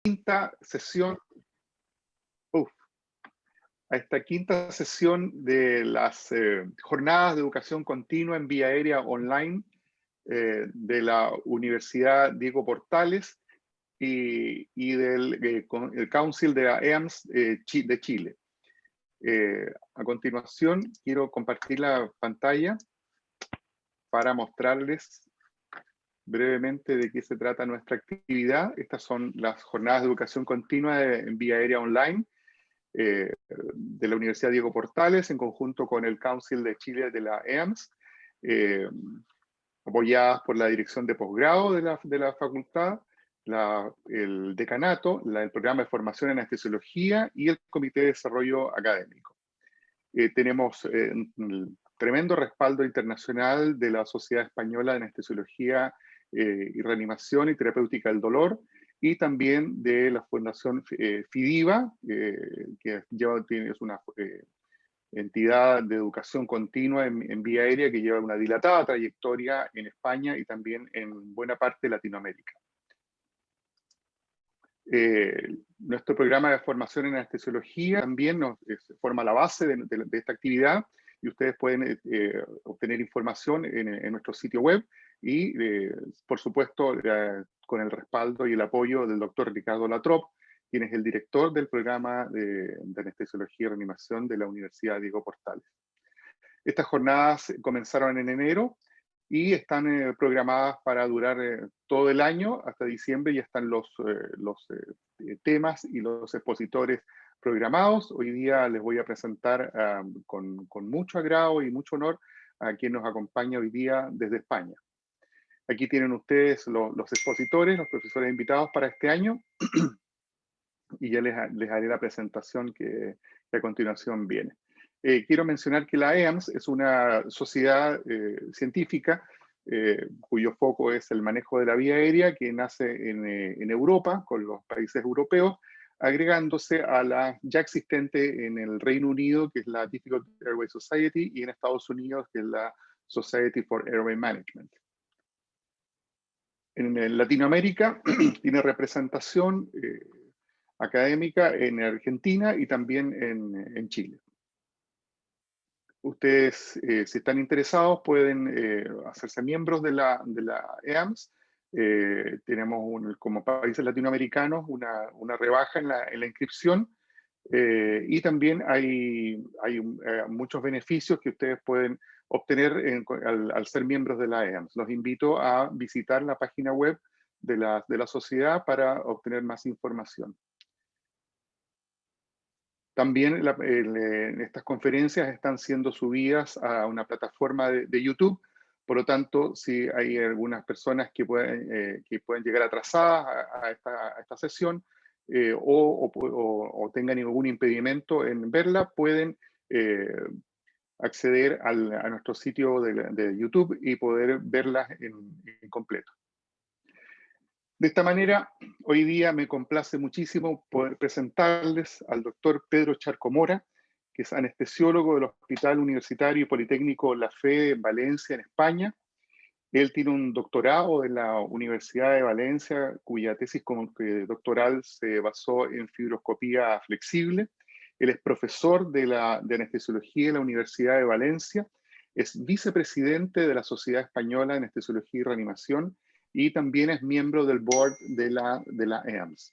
quinta sesión, a esta quinta sesión de las jornadas de educación continua en vía aérea online de la Universidad Diego Portales y del el Council de la EAMS de Chile. A continuación, quiero compartir la pantalla para mostrarles brevemente de qué se trata nuestra actividad. Estas son las jornadas de educación continua en vía aérea online de la Universidad Diego Portales en conjunto con el Council de Chile de la EAMS, apoyadas por la Dirección de Posgrado de la facultad, el decanato, el programa de formación en anestesiología y el Comité de Desarrollo Académico. Tenemos un tremendo respaldo internacional de la Sociedad Española de Anestesiología y Reanimación y Terapéutica del Dolor, y también de la Fundación FIDIVA, que es una entidad de educación continua en vía aérea que lleva una dilatada trayectoria en España y también en buena parte de Latinoamérica. Nuestro programa de formación en anestesiología también forma la base de esta actividad, y ustedes pueden obtener información en nuestro sitio web y, por supuesto, con el respaldo y el apoyo del doctor Ricardo Latrop, quien es el director del programa de anestesiología y reanimación de la Universidad Diego Portales. Estas jornadas comenzaron en enero y están programadas para durar todo el año hasta diciembre. Ya están los temas y los expositores programados. Hoy día les voy a presentar con mucho agrado y mucho honor a quien nos acompaña hoy día desde España. Aquí tienen ustedes los expositores, los profesores invitados para este año, y ya les haré la presentación que a continuación viene. Quiero mencionar que la EAMS es una sociedad científica cuyo foco es el manejo de la vía aérea, que nace en Europa, con los países europeos, agregándose a la ya existente en el Reino Unido, que es la Difficult Airway Society, y en Estados Unidos, que es la Society for Airway Management. En Latinoamérica tiene representación académica en Argentina y también en Chile. Ustedes, si están interesados, pueden hacerse miembros de la EAMS. Tenemos, como países latinoamericanos, una rebaja en la inscripción, y también hay muchos beneficios que ustedes pueden obtener al ser miembros de la EAMS. Los invito a visitar la página web de la sociedad para obtener más información. También estas conferencias están siendo subidas a una plataforma de YouTube. Por lo tanto, si hay algunas personas que pueden llegar atrasadas a esta sesión o tengan ningún impedimento en verla, pueden acceder a nuestro sitio de YouTube y poder verlas en completo. De esta manera, hoy día me complace muchísimo poder presentarles al doctor Pedro Charcomora, que es anestesiólogo del Hospital Universitario y Politécnico La Fe en Valencia, en España. Él tiene un doctorado de la Universidad de Valencia, cuya tesis doctoral se basó en fibroscopía flexible. Él es profesor de anestesiología en la Universidad de Valencia, es vicepresidente de la Sociedad Española de Anestesiología y Reanimación, y también es miembro del board de la EAMS.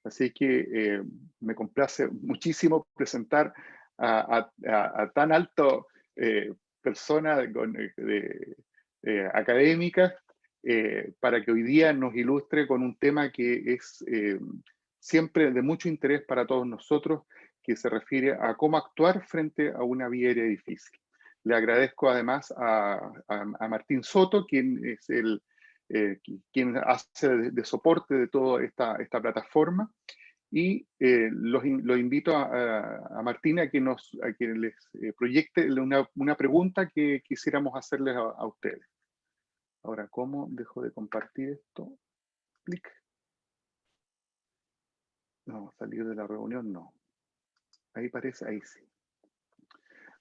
Así que me complace muchísimo presentar a tan alto persona académica para que hoy día nos ilustre con un tema que es siempre de mucho interés para todos nosotros, que se refiere a cómo actuar frente a una vía aérea difícil. Le agradezco además a Martín Soto, quien es quien hace de soporte de toda esta plataforma, y los invito a Martín a que les proyecte una pregunta que quisiéramos hacerles a ustedes. Ahora, ¿cómo dejo de compartir esto? Clic. No, salir de la reunión no. Ahí parece, ahí sí.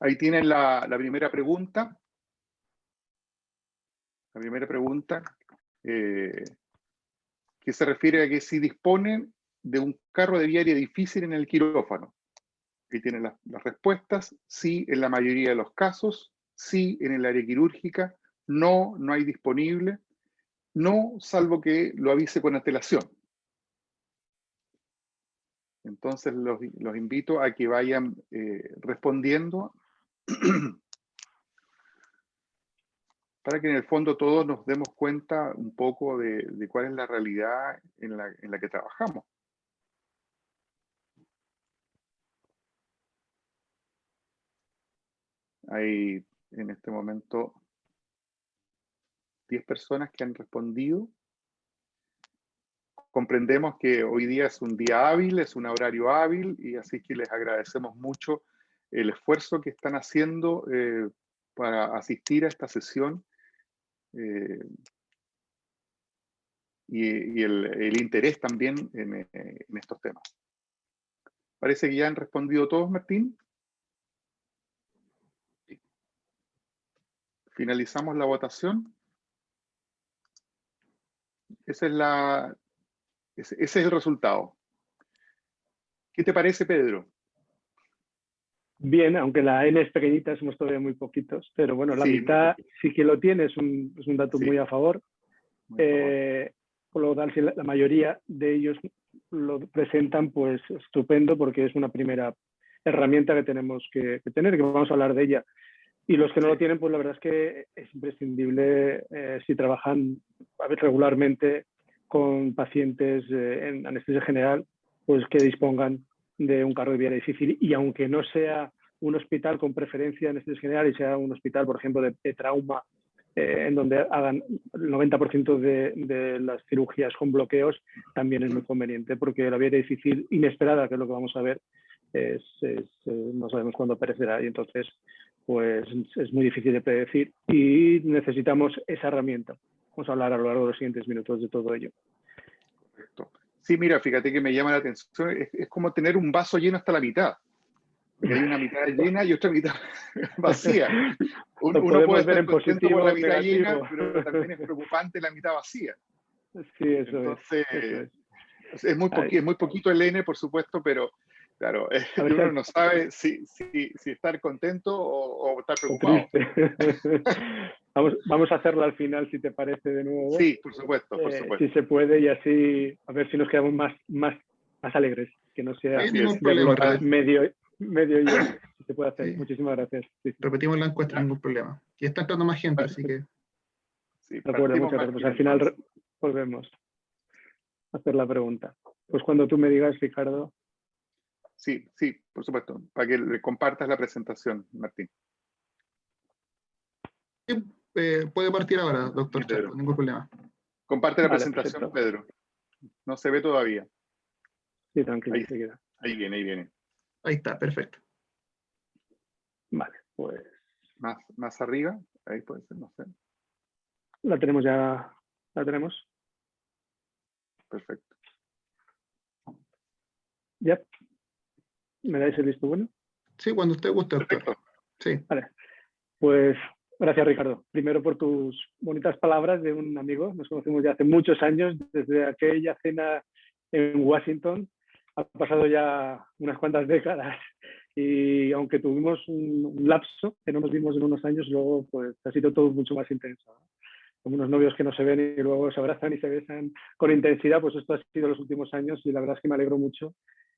Ahí tienen la primera pregunta. La primera pregunta, que se refiere a que si disponen de un carro de viaria difícil en el quirófano? Y tiene las respuestas: sí en la mayoría de los casos, sí en el área quirúrgica, no, no hay disponible, no, salvo que lo avise con antelación. Entonces los invito a que vayan respondiendo para que en el fondo todos nos demos cuenta un poco de cuál es la realidad en la que trabajamos. Hay en este momento 10 personas que han respondido. Comprendemos que hoy día es un día hábil, es un horario hábil, y así que les agradecemos mucho el esfuerzo que están haciendo para asistir a esta sesión y el interés también en estos temas. Parece que ya han respondido todos, Martín. Finalizamos la votación. Ese es el resultado. ¿Qué te parece, Pedro? Bien, aunque la N es pequeñita, somos todavía muy poquitos, pero bueno, la mitad sí que lo tiene, es un dato muy a favor. Por lo tanto, la mayoría de ellos lo presentan, pues estupendo, porque es una primera herramienta que tenemos que tener, que vamos a hablar de ella. Y los que no lo tienen, pues la verdad es que es imprescindible si trabajan regularmente con pacientes en anestesia general, pues que dispongan de un carro de viaria difícil, y aunque no sea un hospital con preferencia en anestesia general y sea un hospital, por ejemplo, de trauma, en donde hagan el 90% de las cirugías con bloqueos, también es muy conveniente, porque la viaria difícil inesperada, que es lo que vamos a ver, no sabemos cuándo aparecerá, y entonces pues es muy difícil de predecir y necesitamos esa herramienta. Vamos a hablar a lo largo de los siguientes minutos de todo ello. Correcto. Sí, mira, fíjate que me llama la atención, es como tener un vaso lleno hasta la mitad. Porque hay una mitad llena y otra mitad vacía. Uno puede estar contento por la mitad llena, pero también es preocupante la mitad vacía. Sí, eso Entonces, es. Es muy poquito el N, por supuesto, pero claro, uno no sabe si estar contento o estar preocupado. Vamos a hacerlo al final, si te parece, de nuevo. Sí, por supuesto, por supuesto. Si se puede, y así a ver si nos quedamos más alegres, que no sea medio yo, si se puede hacer. Sí. Muchísimas gracias. Sí. Repetimos la encuesta, ningún problema. Y está entrando más gente, así que... Sí, de acuerdo, muchas gracias. Pues al final volvemos a hacer la pregunta. Pues cuando tú me digas, Ricardo. Sí, por supuesto, para que le compartas la presentación, Martín. Puede partir ahora, doctor Charco, ningún problema. Comparte la presentación, perfecto. Pedro. No se ve todavía. Sí, tranquilo. Ahí viene. Ahí está, perfecto. Vale, pues... Más arriba, ahí puede ser, no sé. La tenemos ya, la tenemos. Perfecto. Ya. ¿Me dais el visto bueno? Sí, cuando usted guste, doctor. Sí. Vale. Pues gracias, Ricardo. Primero por tus bonitas palabras de un amigo. Nos conocemos ya hace muchos años, desde aquella cena en Washington. Ha pasado ya unas cuantas décadas, y aunque tuvimos un lapso que no nos vimos en unos años, luego pues ha sido todo mucho más intenso, ¿no? Como unos novios que no se ven y luego se abrazan y se besan con intensidad, pues esto ha sido los últimos años, y la verdad es que me alegro mucho.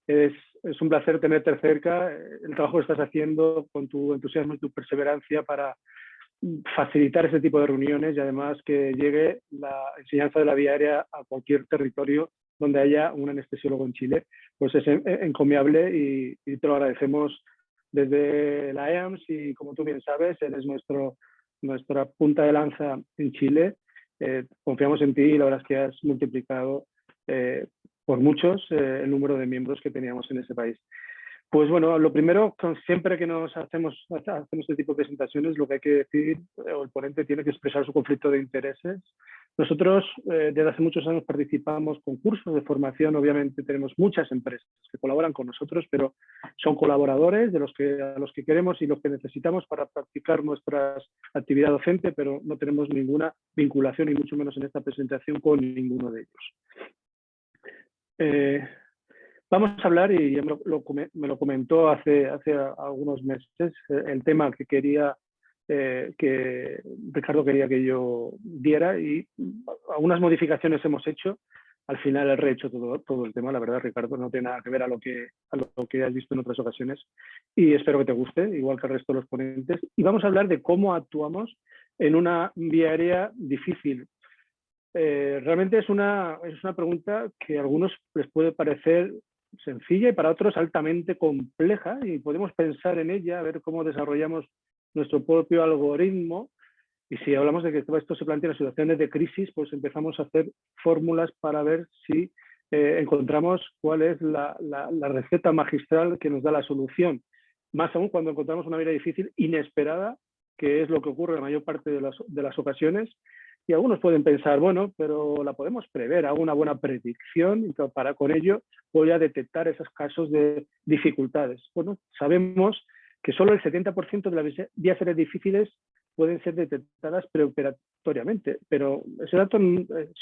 Es un placer tenerte cerca. El trabajo que estás haciendo con tu entusiasmo y tu perseverancia para facilitar ese tipo de reuniones, y además que llegue la enseñanza de la viaria a cualquier territorio donde haya un anestesiólogo en Chile, pues es encomiable, y te lo agradecemos desde la EAMS, y como tú bien sabes, eres nuestra punta de lanza en Chile. Confiamos en ti, y la verdad es que has multiplicado por muchos el número de miembros que teníamos en ese país. Pues bueno, lo primero, siempre que hacemos este tipo de presentaciones, lo que hay que decir, o el ponente tiene que expresar su conflicto de intereses. Nosotros desde hace muchos años participamos con cursos de formación. Obviamente tenemos muchas empresas que colaboran con nosotros, pero son colaboradores a los que queremos y los que necesitamos para practicar nuestra actividad docente, pero no tenemos ninguna vinculación, y mucho menos en esta presentación, con ninguno de ellos. Vamos a hablar, y ya me lo comentó hace algunos meses, el tema que Ricardo quería que yo diera, y algunas modificaciones hemos hecho. Al final he rehecho todo el tema, la verdad, Ricardo, no tiene nada que ver a lo que has visto en otras ocasiones, y espero que te guste, igual que el resto de los ponentes. Y vamos a hablar de cómo actuamos en una vía aérea difícil. Realmente es una pregunta que a algunos les puede parecer sencilla y para otros altamente compleja, y podemos pensar en ella, a ver cómo desarrollamos nuestro propio algoritmo. Y si hablamos de que esto se plantea en situaciones de crisis, pues empezamos a hacer fórmulas para ver si encontramos cuál es la receta magistral que nos da la solución. Más aún cuando encontramos una vida difícil, inesperada, que es lo que ocurre en la mayor parte de las ocasiones. Y algunos pueden pensar, bueno, pero la podemos prever, hago una buena predicción y con ello voy a detectar esos casos de dificultades. Bueno, sabemos que solo el 70% de las vías aéreas difíciles pueden ser detectadas preoperatoriamente, pero ese dato,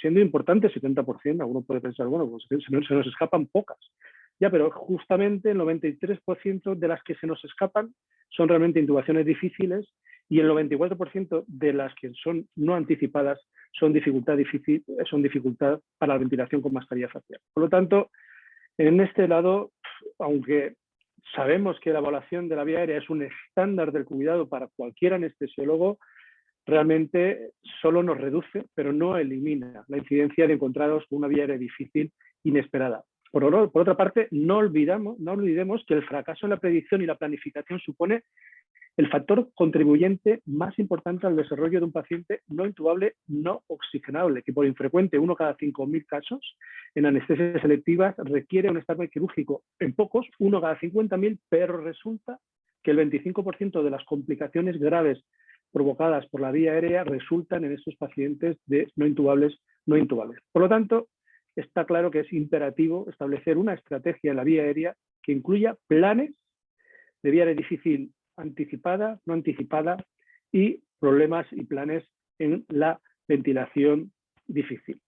siendo importante, 70%, alguno puede pensar, bueno, pues se nos escapan pocas. Ya, pero justamente el 93% de las que se nos escapan son realmente intubaciones difíciles, y el 94% de las que son no anticipadas son dificultad para la ventilación con mascarilla facial. Por lo tanto, en este lado, aunque sabemos que la evaluación de la vía aérea es un estándar del cuidado para cualquier anestesiólogo, realmente solo nos reduce, pero no elimina la incidencia de encontraros con una vía aérea difícil inesperada. Por otra parte, no olvidemos que el fracaso en la predicción y la planificación supone el factor contribuyente más importante al desarrollo de un paciente no intubable no oxigenable, que por infrecuente, 1 cada 5.000 casos en anestesias selectivas requiere un estándar quirúrgico. En pocos, 1 cada 50.000, pero resulta que el 25% de las complicaciones graves provocadas por la vía aérea resultan en estos pacientes de no intubables. Por lo tanto, está claro que es imperativo establecer una estrategia en la vía aérea que incluya planes de vía aérea difícil anticipada, no anticipada, y problemas y planes en la ventilación difícil.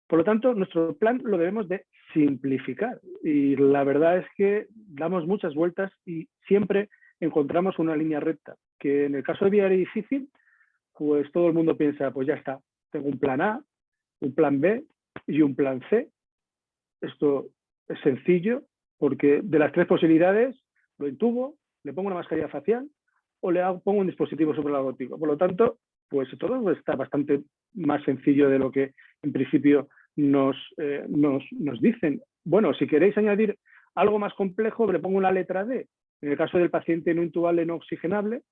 Por lo tanto, nuestro plan lo debemos de simplificar, y la verdad es que damos muchas vueltas y siempre encontramos una línea recta, que en el caso de vía aérea difícil, pues todo el mundo piensa, pues ya está, tengo un plan A, un plan B y un plan C. Esto es sencillo, porque de las 3 posibilidades lo intubo, le pongo una mascarilla facial o pongo un dispositivo supralagótico. Por lo tanto, pues todo está bastante más sencillo de lo que en principio nos dicen. Bueno, si queréis añadir algo más complejo, le pongo una letra D. En el caso del paciente no intubable no oxigenable,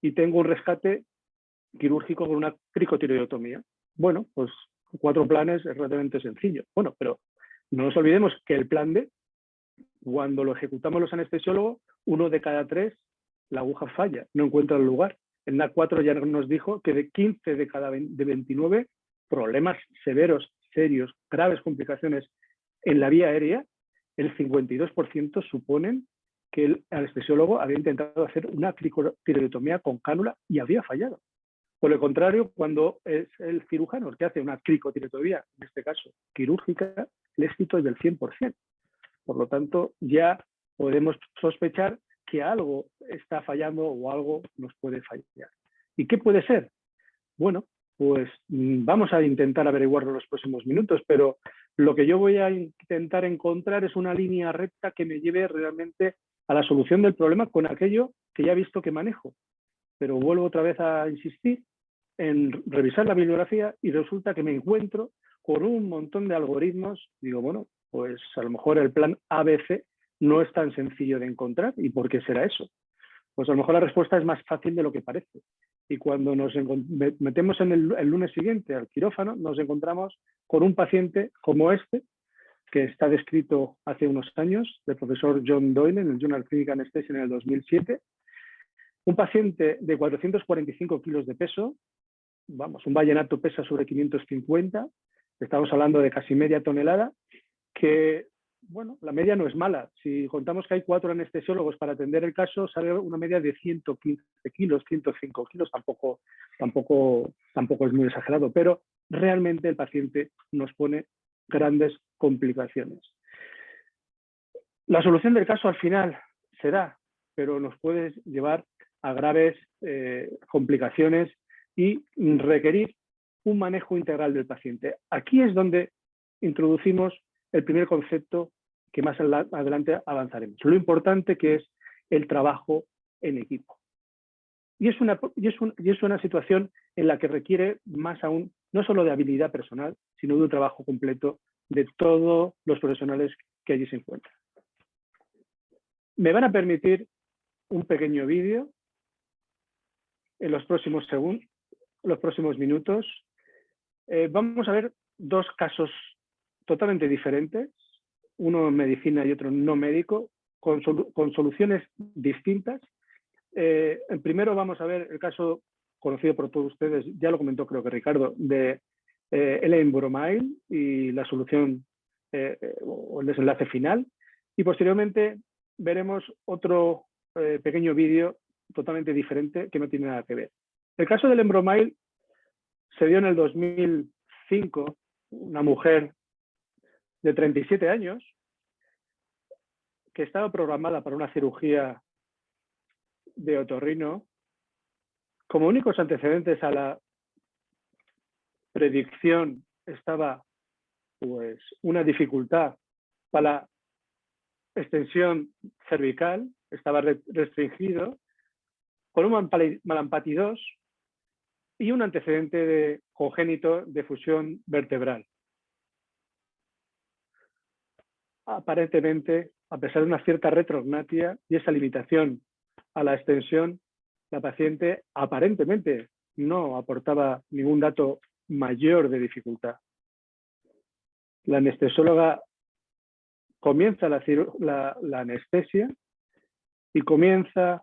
y tengo un rescate quirúrgico con una cricotireotomía. Bueno, pues 4 planes es relativamente sencillo. Bueno, pero no nos olvidemos que el plan D, cuando lo ejecutamos los anestesiólogos, 1 de cada 3, la aguja falla, no encuentra el lugar. El NAC 4 ya nos dijo que de 15 de 29 problemas severos, serios, graves complicaciones en la vía aérea, el 52% suponen que el anestesiólogo había intentado hacer una cricotireotomía con cánula y había fallado. Por el contrario, cuando es el cirujano el que hace una cricotireotomía, en este caso quirúrgica, el éxito es del 100%. Por lo tanto, ya podemos sospechar que algo está fallando o algo nos puede fallar. ¿Y qué puede ser? Bueno, pues vamos a intentar averiguarlo en los próximos minutos, pero lo que yo voy a intentar encontrar es una línea recta que me lleve realmente a la solución del problema con aquello que ya he visto que manejo. Pero vuelvo otra vez a insistir en revisar la bibliografía y resulta que me encuentro con un montón de algoritmos. Digo, bueno, pues a lo mejor el plan ABC no es tan sencillo de encontrar. ¿Y por qué será eso? Pues a lo mejor la respuesta es más fácil de lo que parece. Y cuando nos metemos en el lunes siguiente al quirófano, nos encontramos con un paciente como este, que está descrito hace unos años, del profesor John Doyle en el Journal of Clinical Anesthesia en el 2007. Un paciente de 445 kilos de peso, vamos, un vallenato pesa sobre 550, estamos hablando de casi media tonelada, que, bueno, la media no es mala. Si contamos que hay 4 anestesiólogos para atender el caso, sale una media de 115 kilos, 105 kilos, tampoco es muy exagerado, pero realmente el paciente nos pone grandes complicaciones. La solución del caso al final se da, pero nos puede llevar a graves complicaciones y requerir un manejo integral del paciente. Aquí es donde introducimos el primer concepto que más adelante avanzaremos. Lo importante que es el trabajo en equipo. Y es una situación en la que requiere más aún, no solo de habilidad personal, sino de un trabajo completo de todos los profesionales que allí se encuentran. Me van a permitir un pequeño vídeo en los próximos minutos. Vamos a ver dos casos totalmente diferentes, uno en medicina y otro no médico, con soluciones distintas. Primero vamos a ver el caso conocido por todos ustedes, ya lo comentó creo que Ricardo, de L-Bromide y la solución o el desenlace final. Y posteriormente veremos otro pequeño vídeo totalmente diferente que no tiene nada que ver. El caso del L-Bromide se dio en el 2005, una mujer de 37 años que estaba programada para una cirugía de otorrino. Como únicos antecedentes a la predicción estaba pues una dificultad para la extensión cervical, estaba restringido, con un malampatidós y un antecedente congénito de fusión vertebral. Aparentemente, a pesar de una cierta retrognatia y esa limitación a la extensión, la paciente aparentemente no aportaba ningún dato mayor de dificultad. La anestesióloga comienza la anestesia y comienza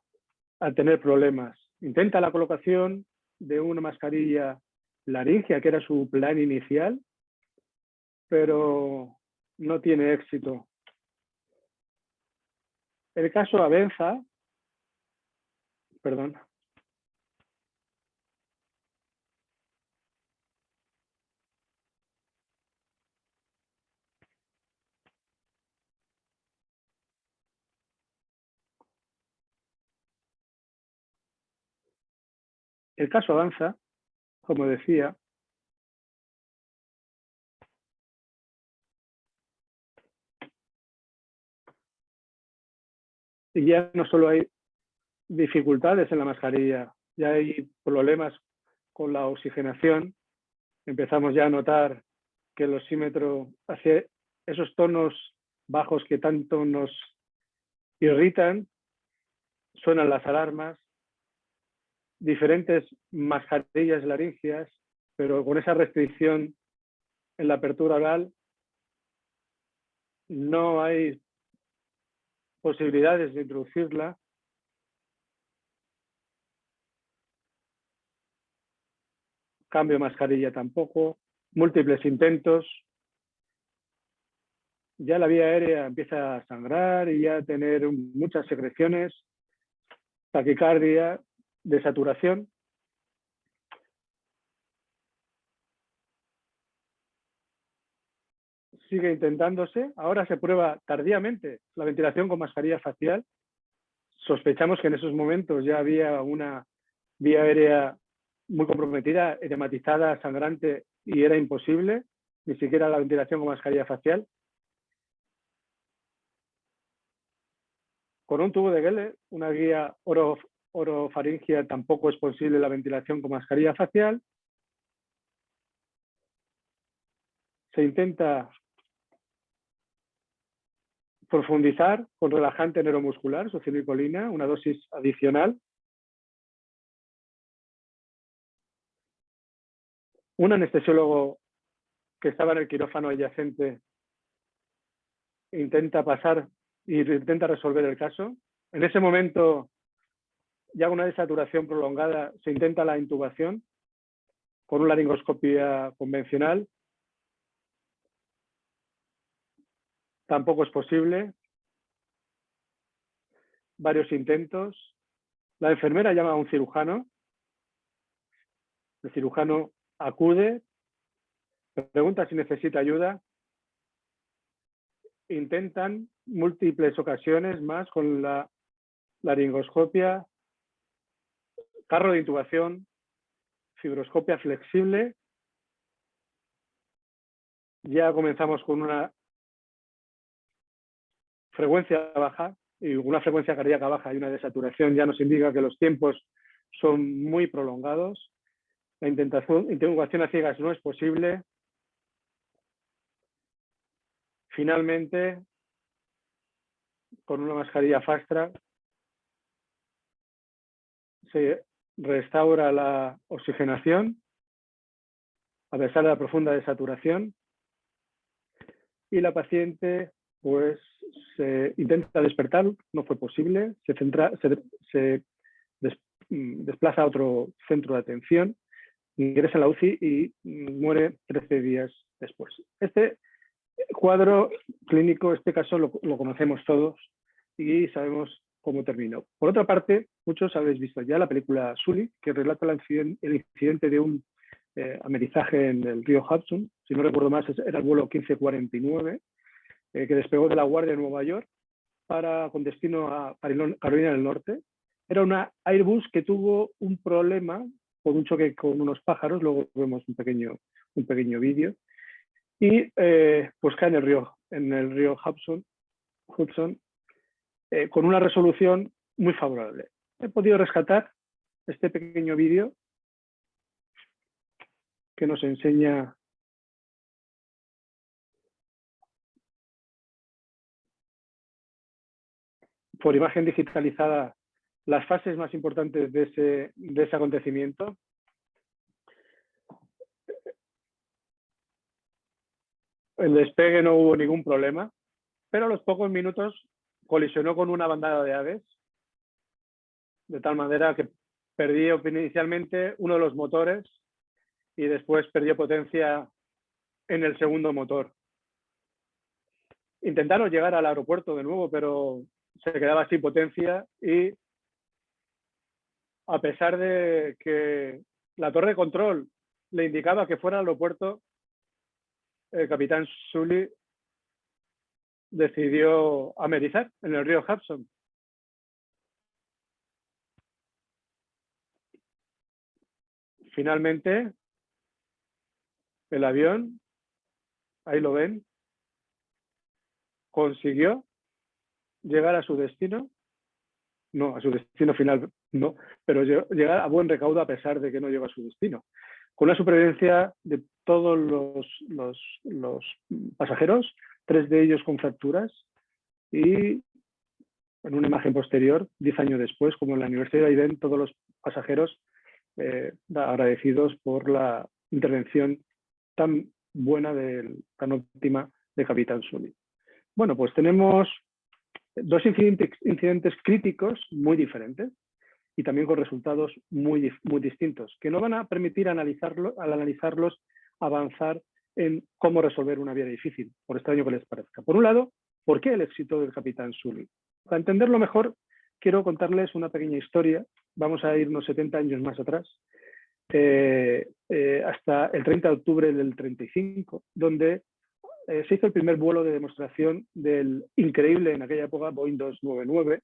a tener problemas. Intenta la colocación de una mascarilla laringea, que era su plan inicial, pero no tiene éxito. El caso avanza, perdón. El caso avanza, como decía, y ya no solo hay dificultades en la mascarilla, ya hay problemas con la oxigenación. Empezamos ya a notar que el oxímetro hace esos tonos bajos que tanto nos irritan, suenan las alarmas, diferentes mascarillas laríngeas, pero con esa restricción en la apertura oral no hay posibilidades de introducirla. Cambio de mascarilla tampoco, múltiples intentos. Ya la vía aérea empieza a sangrar y ya a tener muchas secreciones, taquicardia, desaturación. Sigue intentándose. Ahora se prueba tardíamente la ventilación con mascarilla facial. Sospechamos que en esos momentos ya había una vía aérea muy comprometida, edematizada, sangrante, y era imposible, ni siquiera la ventilación con mascarilla facial. Con un tubo de Gelle, una guía orofaringia, tampoco es posible la ventilación con mascarilla facial. Se intenta profundizar con relajante neuromuscular, succinilcolina, una dosis adicional. Un anestesiólogo que estaba en el quirófano adyacente intenta pasar y intenta resolver el caso. En ese momento, ya con una desaturación prolongada, se intenta la intubación con una laringoscopia convencional. Tampoco es posible. Varios intentos. La enfermera llama a un cirujano. El cirujano acude, pregunta si necesita ayuda intentan múltiples ocasiones más con la laringoscopia, carro de intubación, fibroscopia flexible. Ya comenzamos con una frecuencia baja, y una frecuencia cardíaca baja y una desaturación ya nos indica que los tiempos son muy prolongados. La intubación a ciegas no es posible. Finalmente, con una mascarilla Fast Track, se restaura la oxigenación a pesar de la profunda desaturación y la paciente pues se intenta despertar, no fue posible, se desplaza a otro centro de atención, ingresa en la UCI y muere 13 días después. Este cuadro clínico, este caso lo conocemos todos y sabemos cómo terminó. Por otra parte, muchos habéis visto ya la película Sully, que relata el incidente de un amerizaje en el río Hudson. Si no recuerdo más, era el vuelo 1549, que despegó de La Guardia de Nueva York con destino a Carolina del Norte. Era una Airbus que tuvo un problema por un choque con unos pájaros, luego vemos un pequeño vídeo, y pues cae en el río Hudson con una resolución muy favorable. He podido rescatar este pequeño vídeo que nos enseña por imagen digitalizada las fases más importantes de ese acontecimiento. El despegue no hubo ningún problema, pero a los pocos minutos colisionó con una bandada de aves, de tal manera que perdió inicialmente uno de los motores y después perdió potencia en el segundo motor. Intentaron llegar al aeropuerto de nuevo, pero se quedaba sin potencia y a pesar de que la torre de control le indicaba que fuera al aeropuerto, el capitán Sully decidió amerizar en el río Hudson. Finalmente, el avión, ahí lo ven, consiguió llegar a su destino, no, a su destino final no, pero llegar a buen recaudo a pesar de que no llegó a su destino, con la supervivencia de todos los pasajeros, 3 de ellos con fracturas, y en una imagen posterior, 10 años después, como en la Universidad de Leiden, todos los pasajeros agradecidos por la intervención tan buena, tan óptima de Capitán Sully. Bueno, pues tenemos 2 incidentes críticos muy diferentes y también con resultados muy distintos, que no van a permitir al analizarlos avanzar en cómo resolver una vida difícil, por extraño que les parezca. Por un lado, ¿por qué el éxito del Capitán Sully? Para entenderlo mejor, quiero contarles una pequeña historia. Vamos a irnos 70 años más atrás, hasta el 30 de octubre del 35, donde se hizo el primer vuelo de demostración del increíble en aquella época Boeing 299,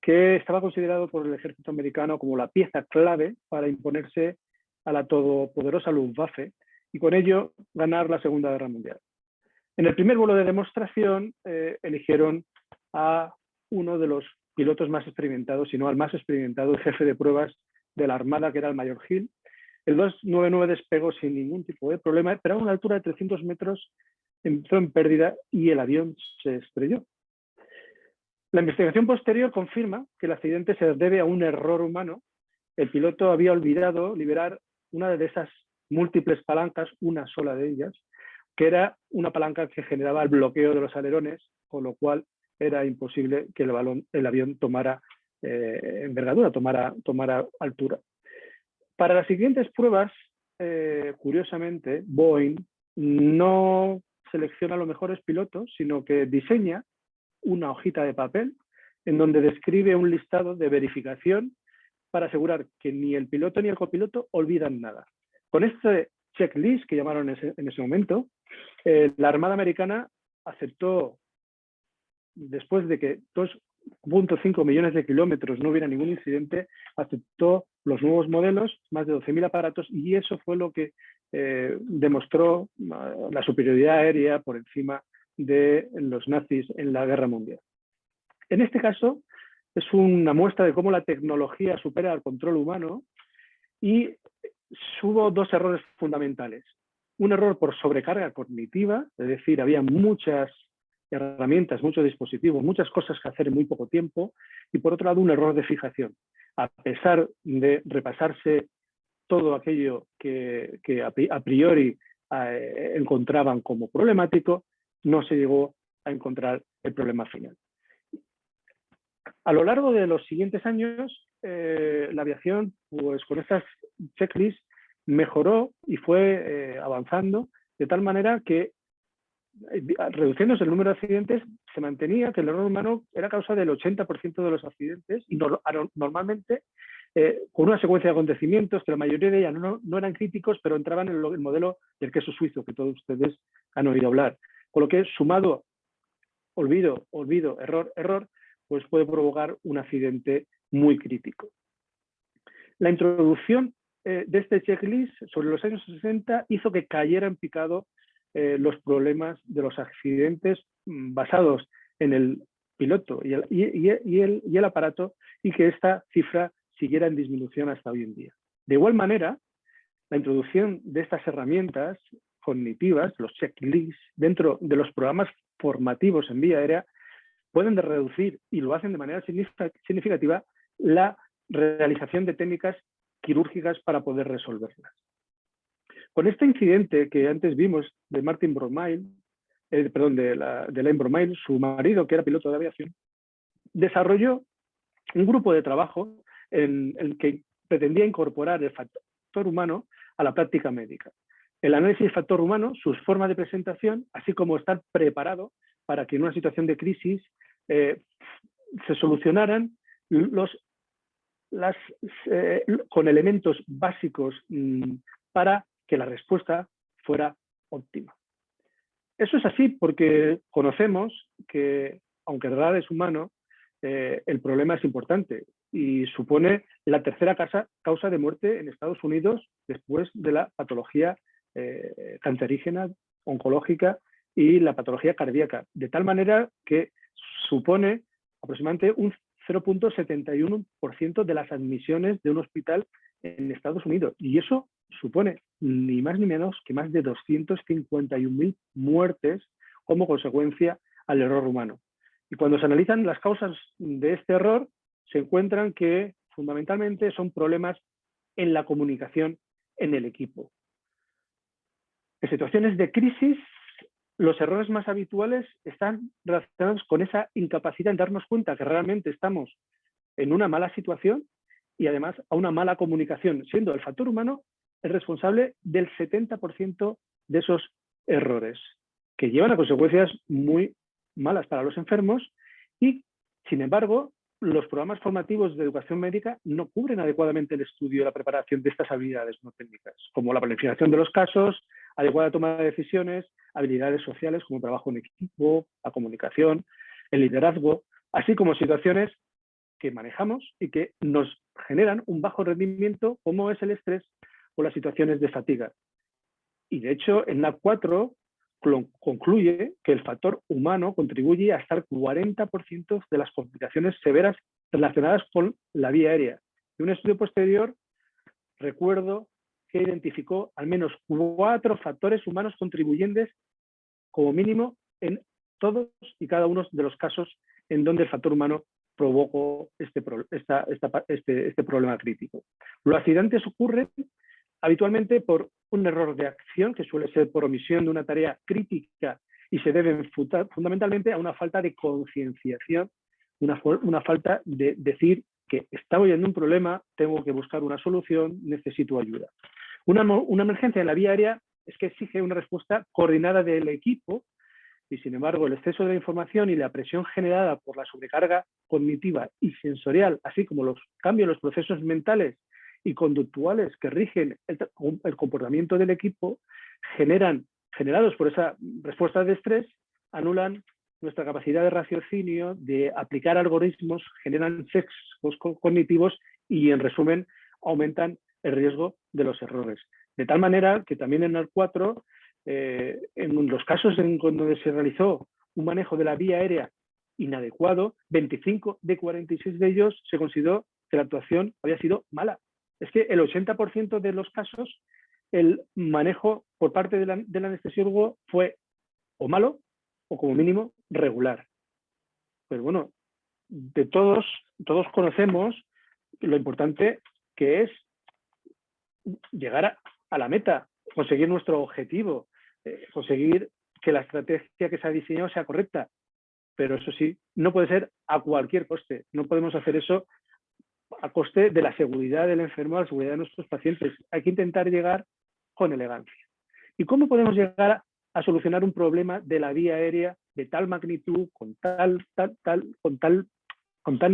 que estaba considerado por el ejército americano como la pieza clave para imponerse a la todopoderosa Luftwaffe y con ello ganar la Segunda Guerra Mundial. En el primer vuelo de demostración eligieron a uno de los pilotos más experimentados, si no al más experimentado, el jefe de pruebas de la Armada, que era el mayor Hill. El 299 despegó sin ningún tipo de problema, pero a una altura de 300 metros entró en pérdida y el avión se estrelló. La investigación posterior confirma que el accidente se debe a un error humano. El piloto había olvidado liberar una de esas múltiples palancas, una sola de ellas, que era una palanca que generaba el bloqueo de los alerones, con lo cual era imposible que el avión tomara envergadura, tomara altura. Para las siguientes pruebas, curiosamente, Boeing no selecciona a los mejores pilotos, sino que diseña una hojita de papel en donde describe un listado de verificación para asegurar que ni el piloto ni el copiloto olvidan nada. Con este checklist que llamaron en ese momento, la Armada Americana aceptó después de que 2,5 millones de kilómetros no hubiera ningún incidente, aceptó los nuevos modelos, más de 12.000 aparatos, y eso fue lo que demostró la superioridad aérea por encima de los nazis en la Guerra Mundial. En este caso, es una muestra de cómo la tecnología supera al control humano, y hubo dos errores fundamentales. Un error por sobrecarga cognitiva, es decir, había muchas herramientas, muchos dispositivos, muchas cosas que hacer en muy poco tiempo, y por otro lado un error de fijación. A pesar de repasarse todo aquello que a priori encontraban como problemático, no se llegó a encontrar el problema final. A lo largo de los siguientes años, la aviación, pues con estas checklists, mejoró y fue avanzando de tal manera que, reduciéndose el número de accidentes, se mantenía que el error humano era causa del 80% de los accidentes, y normalmente con una secuencia de acontecimientos que la mayoría de ellas no eran críticos, pero entraban en el modelo del queso suizo, que todos ustedes han oído hablar. Con lo que, sumado olvido, error, pues puede provocar un accidente muy crítico. La introducción de este checklist sobre los años 60 hizo que cayera en picado los problemas de los accidentes basados en el piloto y el aparato, y que esta cifra siguiera en disminución hasta hoy en día. De igual manera, la introducción de estas herramientas cognitivas, los checklists, dentro de los programas formativos en vía aérea, pueden reducir, y lo hacen de manera significativa, la realización de técnicas quirúrgicas para poder resolverlas. Con este incidente que antes vimos de Martin Bromley, de Elaine Bromley, su marido, que era piloto de aviación, desarrolló un grupo de trabajo en el que pretendía incorporar el factor humano a la práctica médica. El análisis del factor humano, sus formas de presentación, así como estar preparado para que en una situación de crisis se solucionaran con elementos básicos para que la respuesta fuera óptima. Eso es así porque conocemos que, aunque el radar es humano, el problema es importante y supone la tercera causa de muerte en Estados Unidos después de la patología cancerígena, oncológica y la patología cardíaca, de tal manera que supone aproximadamente un 0,71% de las admisiones de un hospital en Estados Unidos. Y eso supone ni más ni menos que más de 251.000 muertes como consecuencia al error humano. Y cuando se analizan las causas de este error, se encuentran que fundamentalmente son problemas en la comunicación en el equipo. En situaciones de crisis, los errores más habituales están relacionados con esa incapacidad en darnos cuenta que realmente estamos en una mala situación y además a una mala comunicación, siendo el factor humano el responsable del 70% de esos errores, que llevan a consecuencias muy malas para los enfermos y, sin embargo, los programas formativos de educación médica no cubren adecuadamente el estudio y la preparación de estas habilidades no técnicas, como la planificación de los casos, adecuada toma de decisiones, habilidades sociales como trabajo en equipo, la comunicación, el liderazgo, así como situaciones que manejamos y que nos generan un bajo rendimiento, como es el estrés o las situaciones de fatiga. Y de hecho, en NAP 4 concluye que el factor humano contribuye hasta el 40% de las complicaciones severas relacionadas con la vía aérea. Y un estudio posterior, recuerdo, que identificó al menos 4 factores humanos contribuyentes como mínimo en todos y cada uno de los casos en donde el factor humano provocó este problema crítico. Los accidentes ocurren habitualmente por un error de acción, que suele ser por omisión de una tarea crítica, y se deben fundamentalmente a una falta de concienciación, una falta de decir que está oyendo un problema, tengo que buscar una solución, necesito ayuda. Una emergencia en la vía aérea es que exige una respuesta coordinada del equipo, y sin embargo el exceso de la información y la presión generada por la sobrecarga cognitiva y sensorial, así como los cambios en los procesos mentales y conductuales que rigen el comportamiento del equipo, generados por esa respuesta de estrés, anulan nuestra capacidad de raciocinio, de aplicar algoritmos, generan sesgos cognitivos y, en resumen, aumentan el riesgo de los errores. De tal manera que también en el 4, en los casos en donde se realizó un manejo de la vía aérea inadecuado, 25 de 46 de ellos se consideró que la actuación había sido mala. Es que el 80% de los casos, el manejo por parte del anestesiólogo fue o malo o como mínimo regular. Pero bueno, todos conocemos lo importante que es llegar a la meta, conseguir nuestro objetivo, conseguir que la estrategia que se ha diseñado sea correcta. Pero eso sí, no puede ser a cualquier coste. No podemos hacer eso a coste de la seguridad del enfermo, la seguridad de nuestros pacientes. Hay que intentar llegar con elegancia. ¿Y cómo podemos llegar a solucionar un problema de la vía aérea de tal magnitud, con tal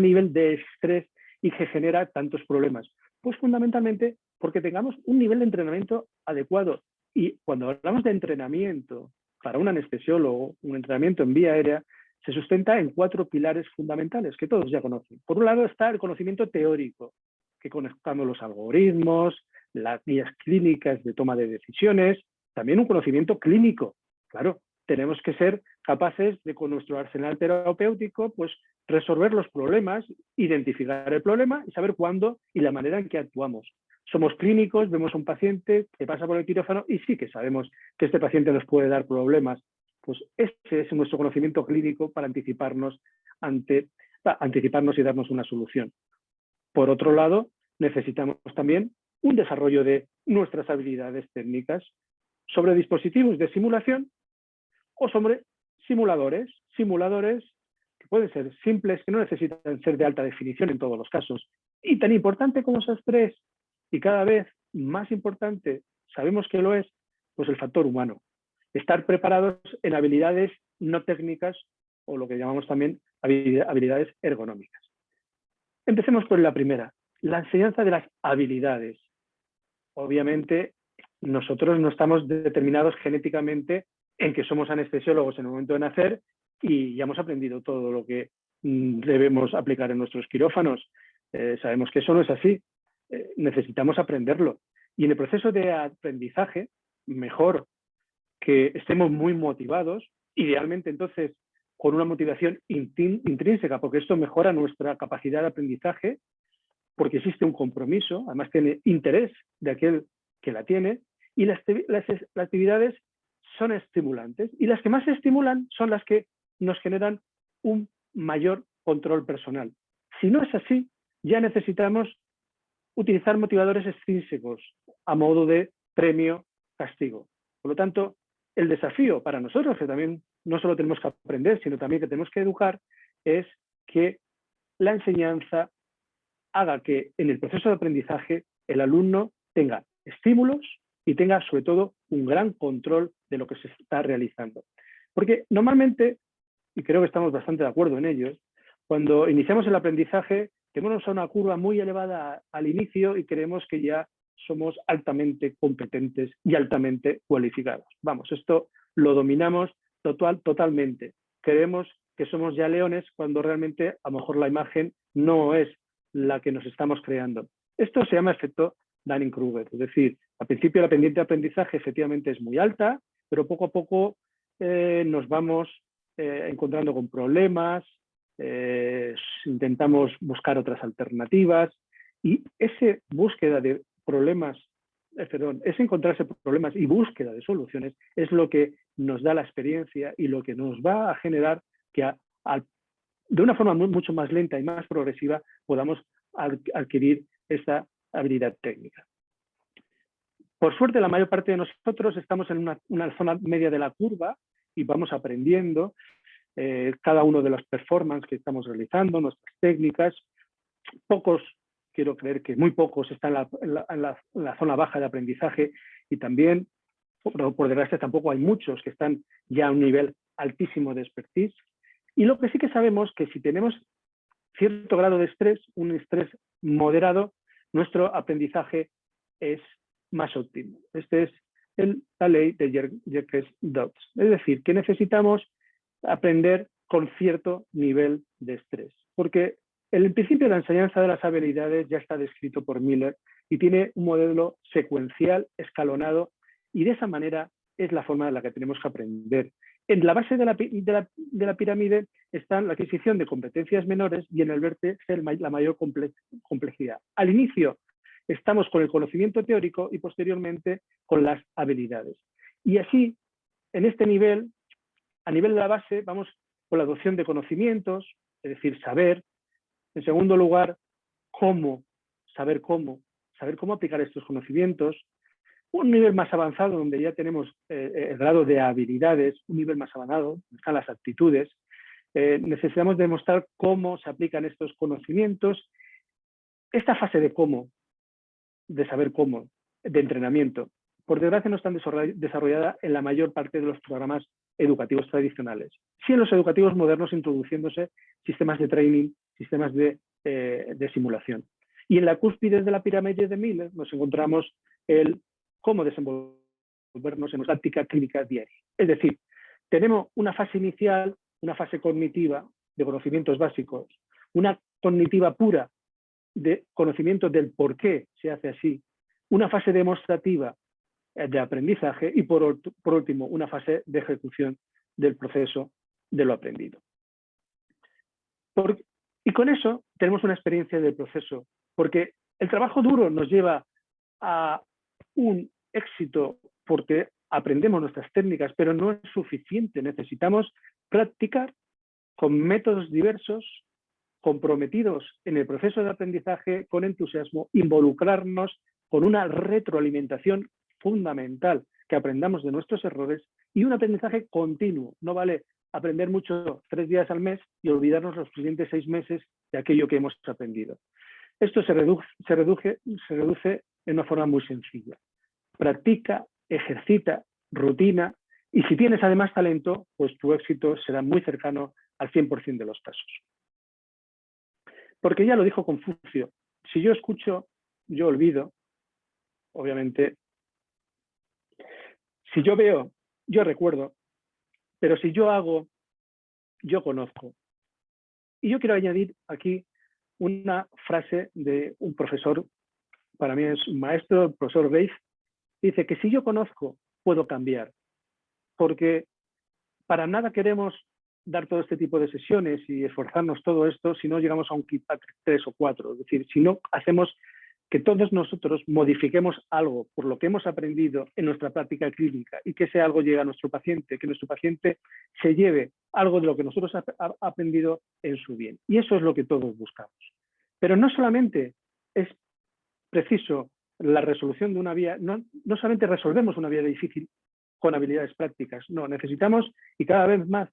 nivel de estrés y que genera tantos problemas? Pues fundamentalmente porque tengamos un nivel de entrenamiento adecuado. Y cuando hablamos de entrenamiento para un anestesiólogo, un entrenamiento en vía aérea, se sustenta en 4 pilares fundamentales que todos ya conocen. Por un lado está el conocimiento teórico, que conectamos los algoritmos, las guías clínicas de toma de decisiones, también un conocimiento clínico. Claro, tenemos que ser capaces de, con nuestro arsenal terapéutico, pues resolver los problemas, identificar el problema y saber cuándo y la manera en que actuamos. Somos clínicos, vemos a un paciente que pasa por el quirófano y sí que sabemos que este paciente nos puede dar problemas. Pues ese es nuestro conocimiento clínico para anticiparnos y darnos una solución. Por otro lado, necesitamos también un desarrollo de nuestras habilidades técnicas sobre dispositivos de simulación o sobre simuladores que pueden ser simples, que no necesitan ser de alta definición en todos los casos. Y tan importante como esos 3, y cada vez más importante, sabemos que lo es, pues el factor humano. Estar preparados en habilidades no técnicas o lo que llamamos también habilidades ergonómicas. Empecemos por la primera, la enseñanza de las habilidades. Obviamente, nosotros no estamos determinados genéticamente en que somos anestesiólogos en el momento de nacer y ya hemos aprendido todo lo que debemos aplicar en nuestros quirófanos. Sabemos que eso no es así. Necesitamos aprenderlo. Y en el proceso de aprendizaje, mejor que estemos muy motivados, idealmente entonces con una motivación intrínseca, porque esto mejora nuestra capacidad de aprendizaje, porque existe un compromiso, además tiene interés de aquel que la tiene, y las actividades son estimulantes, y las que más se estimulan son las que nos generan un mayor control personal. Si no es así, ya necesitamos utilizar motivadores extrínsecos a modo de premio-castigo. Por lo tanto, el desafío para nosotros, que también no solo tenemos que aprender, sino también que tenemos que educar, es que la enseñanza haga que en el proceso de aprendizaje el alumno tenga estímulos y tenga sobre todo un gran control de lo que se está realizando. Porque normalmente, y creo que estamos bastante de acuerdo en ello, cuando iniciamos el aprendizaje tenemos una curva muy elevada al inicio y creemos que ya somos altamente competentes y altamente cualificados. Vamos, esto lo dominamos totalmente. Creemos que somos ya leones cuando realmente a lo mejor la imagen no es la que nos estamos creando. Esto se llama efecto Dunning-Kruger, es decir, al principio la pendiente de aprendizaje efectivamente es muy alta, pero poco a poco nos vamos encontrando con problemas, intentamos buscar otras alternativas y esa búsqueda de problemas, es encontrarse problemas y búsqueda de soluciones es lo que nos da la experiencia y lo que nos va a generar que de una forma mucho más lenta y más progresiva podamos adquirir esta habilidad técnica. Por suerte, la mayor parte de nosotros estamos en una zona media de la curva y vamos aprendiendo cada uno de las performances que estamos realizando, nuestras técnicas. Pocos, quiero creer que muy pocos están en la zona baja de aprendizaje y también, por desgracia, tampoco hay muchos que están ya a un nivel altísimo de expertise. Y lo que sí que sabemos es que si tenemos cierto grado de estrés, un estrés moderado, nuestro aprendizaje es más óptimo. Esta es la ley de Yerkes-Dodds. Es decir, que necesitamos aprender con cierto nivel de estrés. Porque el principio de la enseñanza de las habilidades ya está descrito por Miller y tiene un modelo secuencial, escalonado, y de esa manera es la forma en la que tenemos que aprender. En la base de la pirámide está la adquisición de competencias menores y en el vértice la mayor complejidad. Al inicio estamos con el conocimiento teórico y posteriormente con las habilidades. Y así, en este nivel, a nivel de la base, vamos con la adopción de conocimientos, es decir, saber. En segundo lugar, saber cómo aplicar estos conocimientos. Un nivel más avanzado, donde ya tenemos el grado de habilidades, un nivel más avanzado, donde están las aptitudes. Necesitamos demostrar cómo se aplican estos conocimientos. Esta fase de cómo, de saber cómo, de entrenamiento, por desgracia no está desarrollada en la mayor parte de los programas educativos tradicionales. Sí en los educativos modernos, introduciéndose sistemas de training, sistemas de simulación. Y en la cúspide de la pirámide de Miller nos encontramos el cómo desenvolvernos en nuestra práctica clínica diaria. Es decir, tenemos una fase inicial, una fase cognitiva de conocimientos básicos, una cognitiva pura de conocimiento del por qué se hace así, una fase demostrativa de aprendizaje y por último una fase de ejecución del proceso de lo aprendido. Y con eso tenemos una experiencia del proceso, porque el trabajo duro nos lleva a un éxito porque aprendemos nuestras técnicas, pero no es suficiente. Necesitamos practicar con métodos diversos, comprometidos en el proceso de aprendizaje, con entusiasmo, involucrarnos con una retroalimentación fundamental, que aprendamos de nuestros errores y un aprendizaje continuo. No vale aprender mucho 3 días al mes y olvidarnos los siguientes 6 meses de aquello que hemos aprendido. Esto se reduce en una forma muy sencilla. Practica, ejercita, rutina, y si tienes además talento, pues tu éxito será muy cercano al 100% de los casos. Porque ya lo dijo Confucio, si yo escucho, yo olvido, obviamente. Si yo veo, yo recuerdo, pero si yo hago, yo conozco. Y yo quiero añadir aquí una frase de un profesor, para mí es un maestro, el profesor Reif, dice que si yo conozco, puedo cambiar. Porque para nada queremos dar todo este tipo de sesiones y esforzarnos todo esto si no llegamos a un Kilpatrick 3 o 4. Es decir, si no hacemos que todos nosotros modifiquemos algo por lo que hemos aprendido en nuestra práctica clínica y que ese algo llegue a nuestro paciente, que nuestro paciente se lleve algo de lo que nosotros ha aprendido en su bien. Y eso es lo que todos buscamos. Pero no solamente es preciso la resolución de una vía, no solamente resolvemos una vía difícil con habilidades prácticas, no, necesitamos, y cada vez más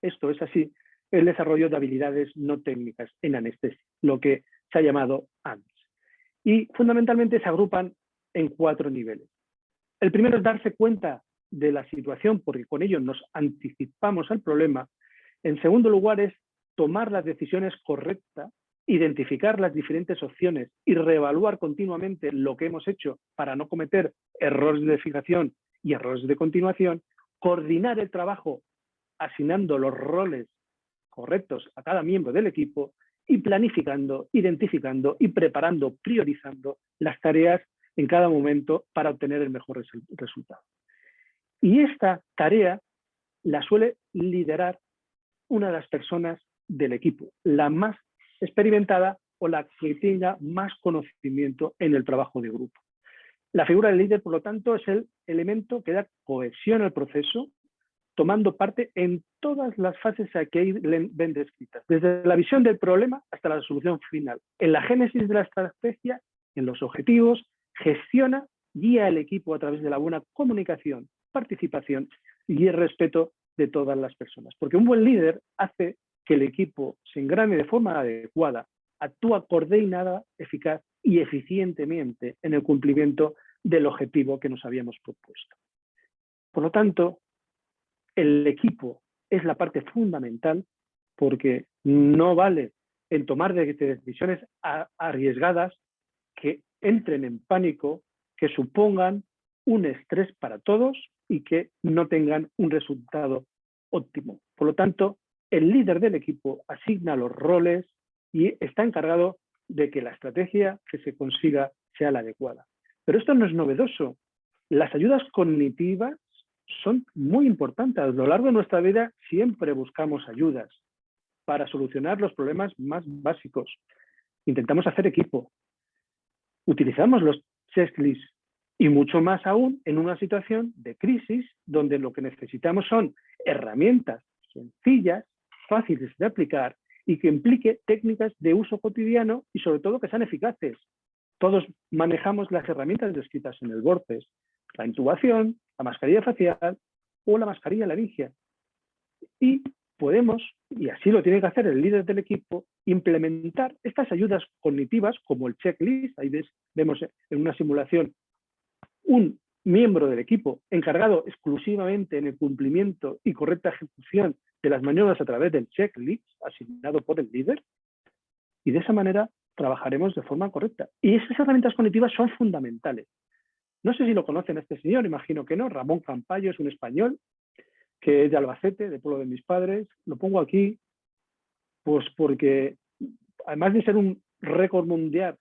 esto es así, el desarrollo de habilidades no técnicas en anestesia, lo que se ha llamado ANS. Y fundamentalmente se agrupan en 4 niveles. El primero es darse cuenta de la situación, porque con ello nos anticipamos al problema. En segundo lugar es tomar las decisiones correctas, identificar las diferentes opciones y reevaluar continuamente lo que hemos hecho para no cometer errores de fijación y errores de continuación, coordinar el trabajo asignando los roles correctos a cada miembro del equipo y planificando, identificando y preparando, priorizando las tareas en cada momento para obtener el mejor resultado. Y esta tarea la suele liderar una de las personas del equipo, la más experimentada o la que tenga más conocimiento en el trabajo de grupo. La figura del líder, por lo tanto, es el elemento que da cohesión al proceso, tomando parte en todas las fases que ahí ven descritas, desde la visión del problema hasta la solución final. En la génesis de la estrategia, en los objetivos, gestiona, guía al equipo a través de la buena comunicación, participación y el respeto de todas las personas. Porque un buen líder hace que el equipo se engrane de forma adecuada, actúa coordinada, eficaz y eficientemente en el cumplimiento del objetivo que nos habíamos propuesto. Por lo tanto, el equipo es la parte fundamental porque no vale en tomar decisiones arriesgadas que entren en pánico, que supongan un estrés para todos y que no tengan un resultado óptimo. Por lo tanto, el líder del equipo asigna los roles y está encargado de que la estrategia que se consiga sea la adecuada. Pero esto no es novedoso. Las ayudas cognitivas son muy importantes. A lo largo de nuestra vida siempre buscamos ayudas para solucionar los problemas más básicos. Intentamos hacer equipo. Utilizamos los checklists y mucho más aún en una situación de crisis donde lo que necesitamos son herramientas sencillas, fáciles de aplicar y que implique técnicas de uso cotidiano y sobre todo que sean eficaces. Todos manejamos las herramientas descritas en el Vortex, la intubación, la mascarilla facial o la mascarilla laringia. Y podemos, y así lo tiene que hacer el líder del equipo, implementar estas ayudas cognitivas como el checklist. Ahí vemos en una simulación un miembro del equipo encargado exclusivamente en el cumplimiento y correcta ejecución de las maniobras a través del checklist asignado por el líder, y de esa manera trabajaremos de forma correcta. Y esas herramientas cognitivas son fundamentales. No sé si lo conocen a este señor, imagino que no. Ramón Campayo es un español que es de Albacete, de pueblo de mis padres. Lo pongo aquí pues porque, además de ser un récord mundial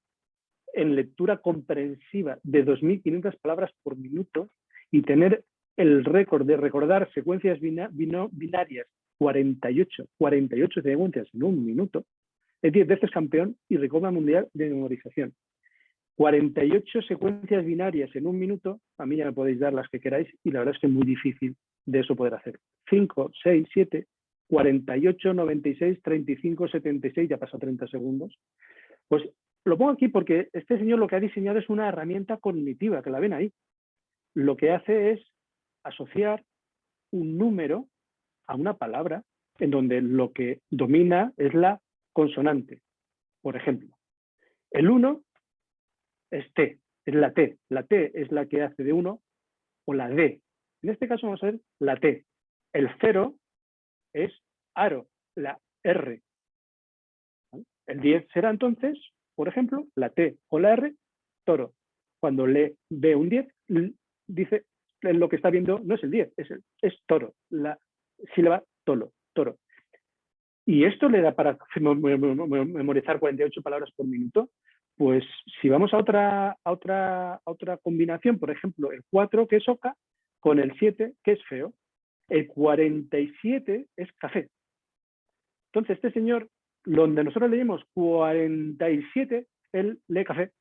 en lectura comprensiva de 2.500 palabras por minuto y tener el récord de recordar secuencias binarias 48 secuencias en un minuto, es 10 veces campeón y récord mundial de memorización. 48 secuencias binarias en un minuto, a mí ya me podéis dar las que queráis y la verdad es que es muy difícil de eso poder hacer. 5, 6, 7, 48, 96, 35, 76, ya pasó 30 segundos. Pues lo pongo aquí porque este señor lo que ha diseñado es una herramienta cognitiva, que la ven ahí. Lo que hace es asociar un número a una palabra en donde lo que domina es la consonante. Por ejemplo, el 1 es T, es la T. La T es la que hace de 1 o la D. En este caso vamos a ver la T. El 0 es aro, la R. El 10 será entonces, por ejemplo, la T o la R, toro. Cuando le ve un 10, dice lo que está viendo no es el 10, es toro. La sílaba toro. Y esto le da para memorizar 48 palabras por minuto. Pues si vamos a otra combinación, por ejemplo, el 4, que es oca, con el 7, que es feo. El 47 es café. Entonces, este señor, donde nosotros leemos 47, él lee café.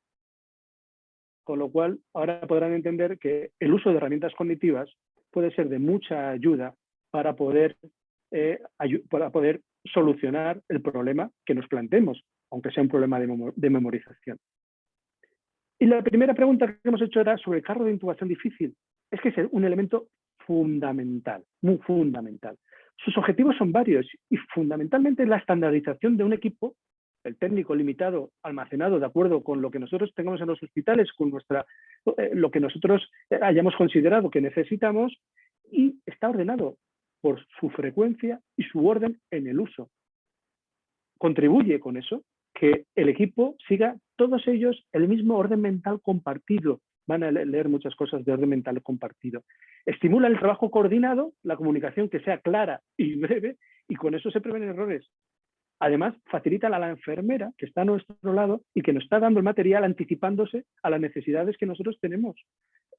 Con lo cual, ahora podrán entender que el uso de herramientas cognitivas puede ser de mucha ayuda para poder solucionar el problema que nos planteemos, aunque sea un problema de memorización. Y la primera pregunta que hemos hecho era sobre el carro de intubación difícil. Es que es un elemento fundamental, muy fundamental. Sus objetivos son varios y fundamentalmente la estandarización de un equipo, el técnico limitado, almacenado de acuerdo con lo que nosotros tengamos en los hospitales, con lo que nosotros hayamos considerado que necesitamos, y está ordenado por su frecuencia y su orden en el uso. Contribuye con eso que el equipo siga todos ellos el mismo orden mental compartido. Van a leer muchas cosas de orden mental compartido. Estimula el trabajo coordinado, la comunicación que sea clara y breve, y con eso se previenen errores. Además, facilita a la enfermera que está a nuestro lado y que nos está dando el material anticipándose a las necesidades que nosotros tenemos.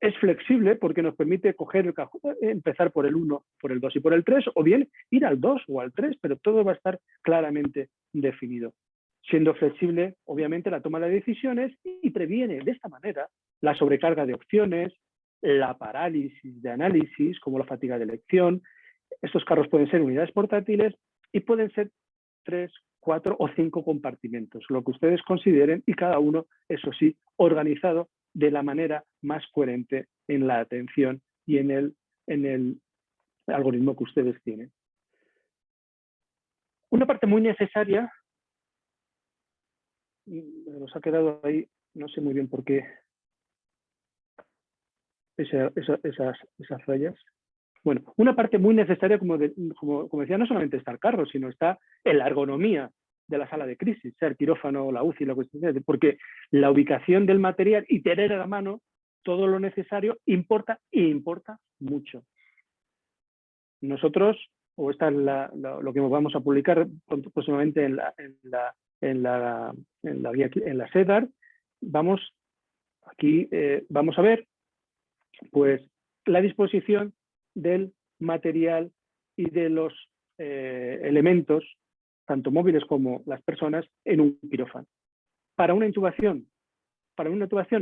Es flexible porque nos permite coger el cajón, empezar por el 1, por el 2 y por el 3, o bien ir al 2 o al 3, pero todo va a estar claramente definido. Siendo flexible, obviamente, la toma de decisiones y previene de esta manera la sobrecarga de opciones, la parálisis de análisis, como la fatiga de elección. Estos carros pueden ser unidades portátiles y pueden ser 3, 4 o 5 compartimentos, lo que ustedes consideren, y cada uno, eso sí, organizado de la manera más coherente en la atención y en el algoritmo que ustedes tienen. Una parte muy necesaria, nos ha quedado ahí, no sé muy bien por qué, esas rayas. Bueno, una parte muy necesaria, como decía, no solamente está el carro, sino está en la ergonomía de la sala de crisis, sea el quirófano, la UCI, la cuestión, porque la ubicación del material y tener a la mano todo lo necesario importa, y importa mucho. Nosotros o esta es lo que vamos a publicar próximamente en la SEDAR, vamos a ver pues la disposición del material y de los elementos, tanto móviles como las personas, en un quirófano. Para una intubación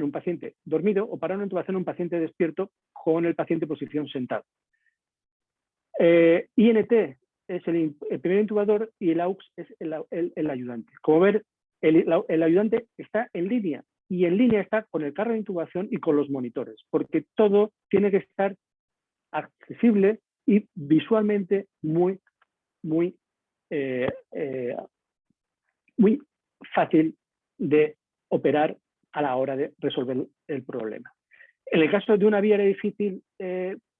un paciente dormido, o para una intubación un paciente despierto con el paciente en posición sentado. INT es el primer intubador y el AUX es el ayudante. Como ver, el ayudante está en línea, y en línea está con el carro de intubación y con los monitores, porque todo tiene que estar accesible y visualmente muy fácil de operar a la hora de resolver el problema. En el caso de una vía difícil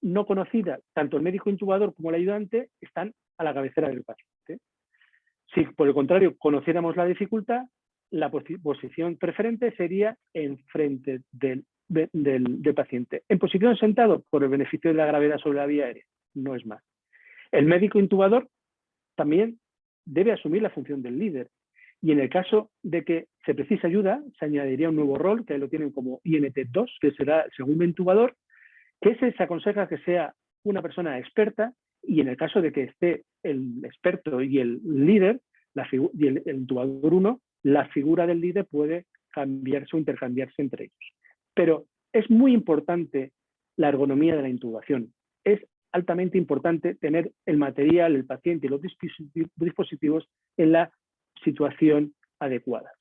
no conocida, tanto el médico intubador como el ayudante están a la cabecera del paciente. Si por el contrario conociéramos la dificultad, la posición preferente sería enfrente del paciente. En posición sentado, por el beneficio de la gravedad sobre la vía aérea, no es más. El médico intubador también debe asumir la función del líder. Y en el caso de que se precise ayuda, se añadiría un nuevo rol, que lo tienen como INT2, que será el segundo intubador, que se aconseja que sea una persona experta, y en el caso de que esté el experto y el líder, y el intubador 1, la figura del líder puede cambiarse o intercambiarse entre ellos. Pero es muy importante la ergonomía de la intubación. Es altamente importante tener el material, el paciente y los dispositivos en la situación adecuada.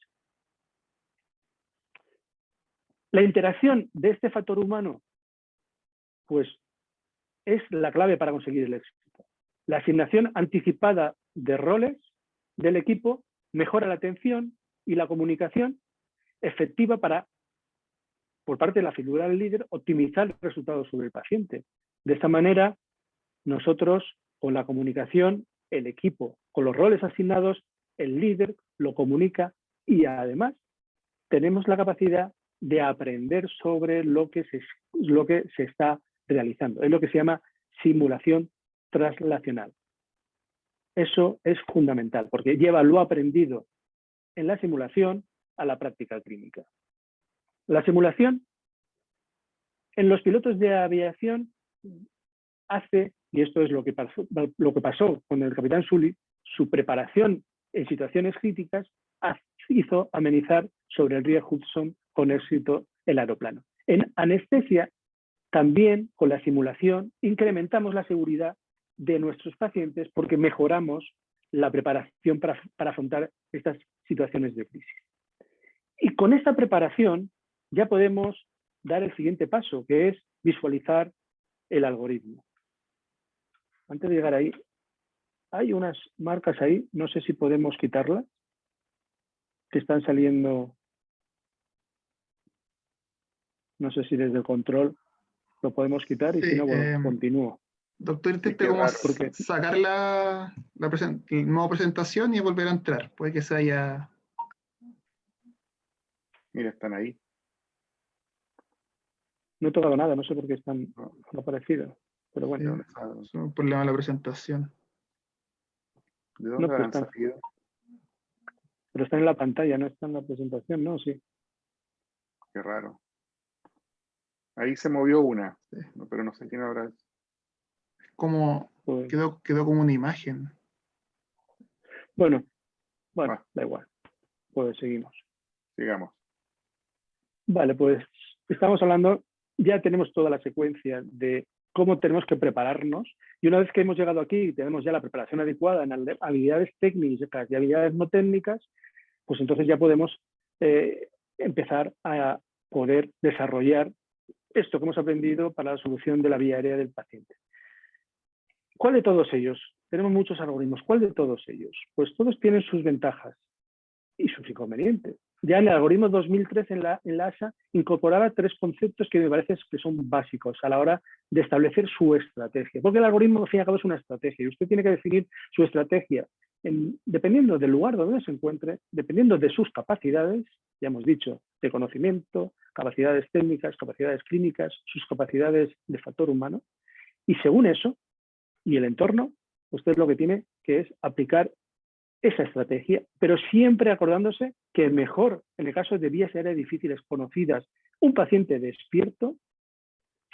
La interacción de este factor humano, pues, es la clave para conseguir el éxito. La asignación anticipada de roles del equipo mejora la atención y la comunicación efectiva para, por parte de la figura del líder, optimizar los resultados sobre el paciente. De esta manera, nosotros, con la comunicación, el equipo, con los roles asignados, el líder lo comunica, y además tenemos la capacidad de aprender sobre lo que se está realizando. Es lo que se llama simulación translacional. Eso es fundamental, porque lleva lo aprendido en la simulación a la práctica clínica. La simulación en los pilotos de aviación hace, y esto es lo que pasó con el capitán Sully, su preparación en situaciones críticas hizo amenizar sobre el río Hudson con éxito el aeroplano. En anestesia, también con la simulación, incrementamos la seguridad de nuestros pacientes porque mejoramos la preparación para afrontar estas situaciones de crisis. Y con esta preparación ya podemos dar el siguiente paso, que es visualizar el algoritmo. Antes de llegar ahí, hay unas marcas ahí, no sé si podemos quitarlas, que están saliendo, no sé si desde el control lo podemos quitar, y si no, bueno, continúo. Doctor, intente como sacar la nueva presentación y volver a entrar. Puede que se haya... Mira, están ahí. No he tocado nada, no sé por qué están aparecidos, pero bueno. Es un problema de la presentación. ¿De dónde han salido? Pero están en la pantalla, no están en la presentación, ¿no? Sí. Qué raro. Ahí se movió una, pero no sé quién habrá. Como pues, quedó como una imagen. Bueno, da igual. Pues seguimos. Sigamos. Vale, pues estamos hablando, ya tenemos toda la secuencia de cómo tenemos que prepararnos, y una vez que hemos llegado aquí y tenemos ya la preparación adecuada en habilidades técnicas y habilidades no técnicas, pues entonces ya podemos empezar a poder desarrollar esto que hemos aprendido para la solución de la vía aérea del paciente. ¿Cuál de todos ellos? Tenemos muchos algoritmos. ¿Cuál de todos ellos? Pues todos tienen sus ventajas y sus inconvenientes. Ya en el algoritmo 2003 en la ASA incorporaba 3 conceptos que me parece que son básicos a la hora de establecer su estrategia. Porque el algoritmo, al fin y al cabo, es una estrategia, y usted tiene que definir su estrategia dependiendo del lugar donde se encuentre, dependiendo de sus capacidades, ya hemos dicho, de conocimiento, capacidades técnicas, capacidades clínicas, sus capacidades de factor humano, y según eso y el entorno, usted lo que tiene que es aplicar esa estrategia, pero siempre acordándose que mejor, en el caso de vías aéreas difíciles conocidas, un paciente despierto,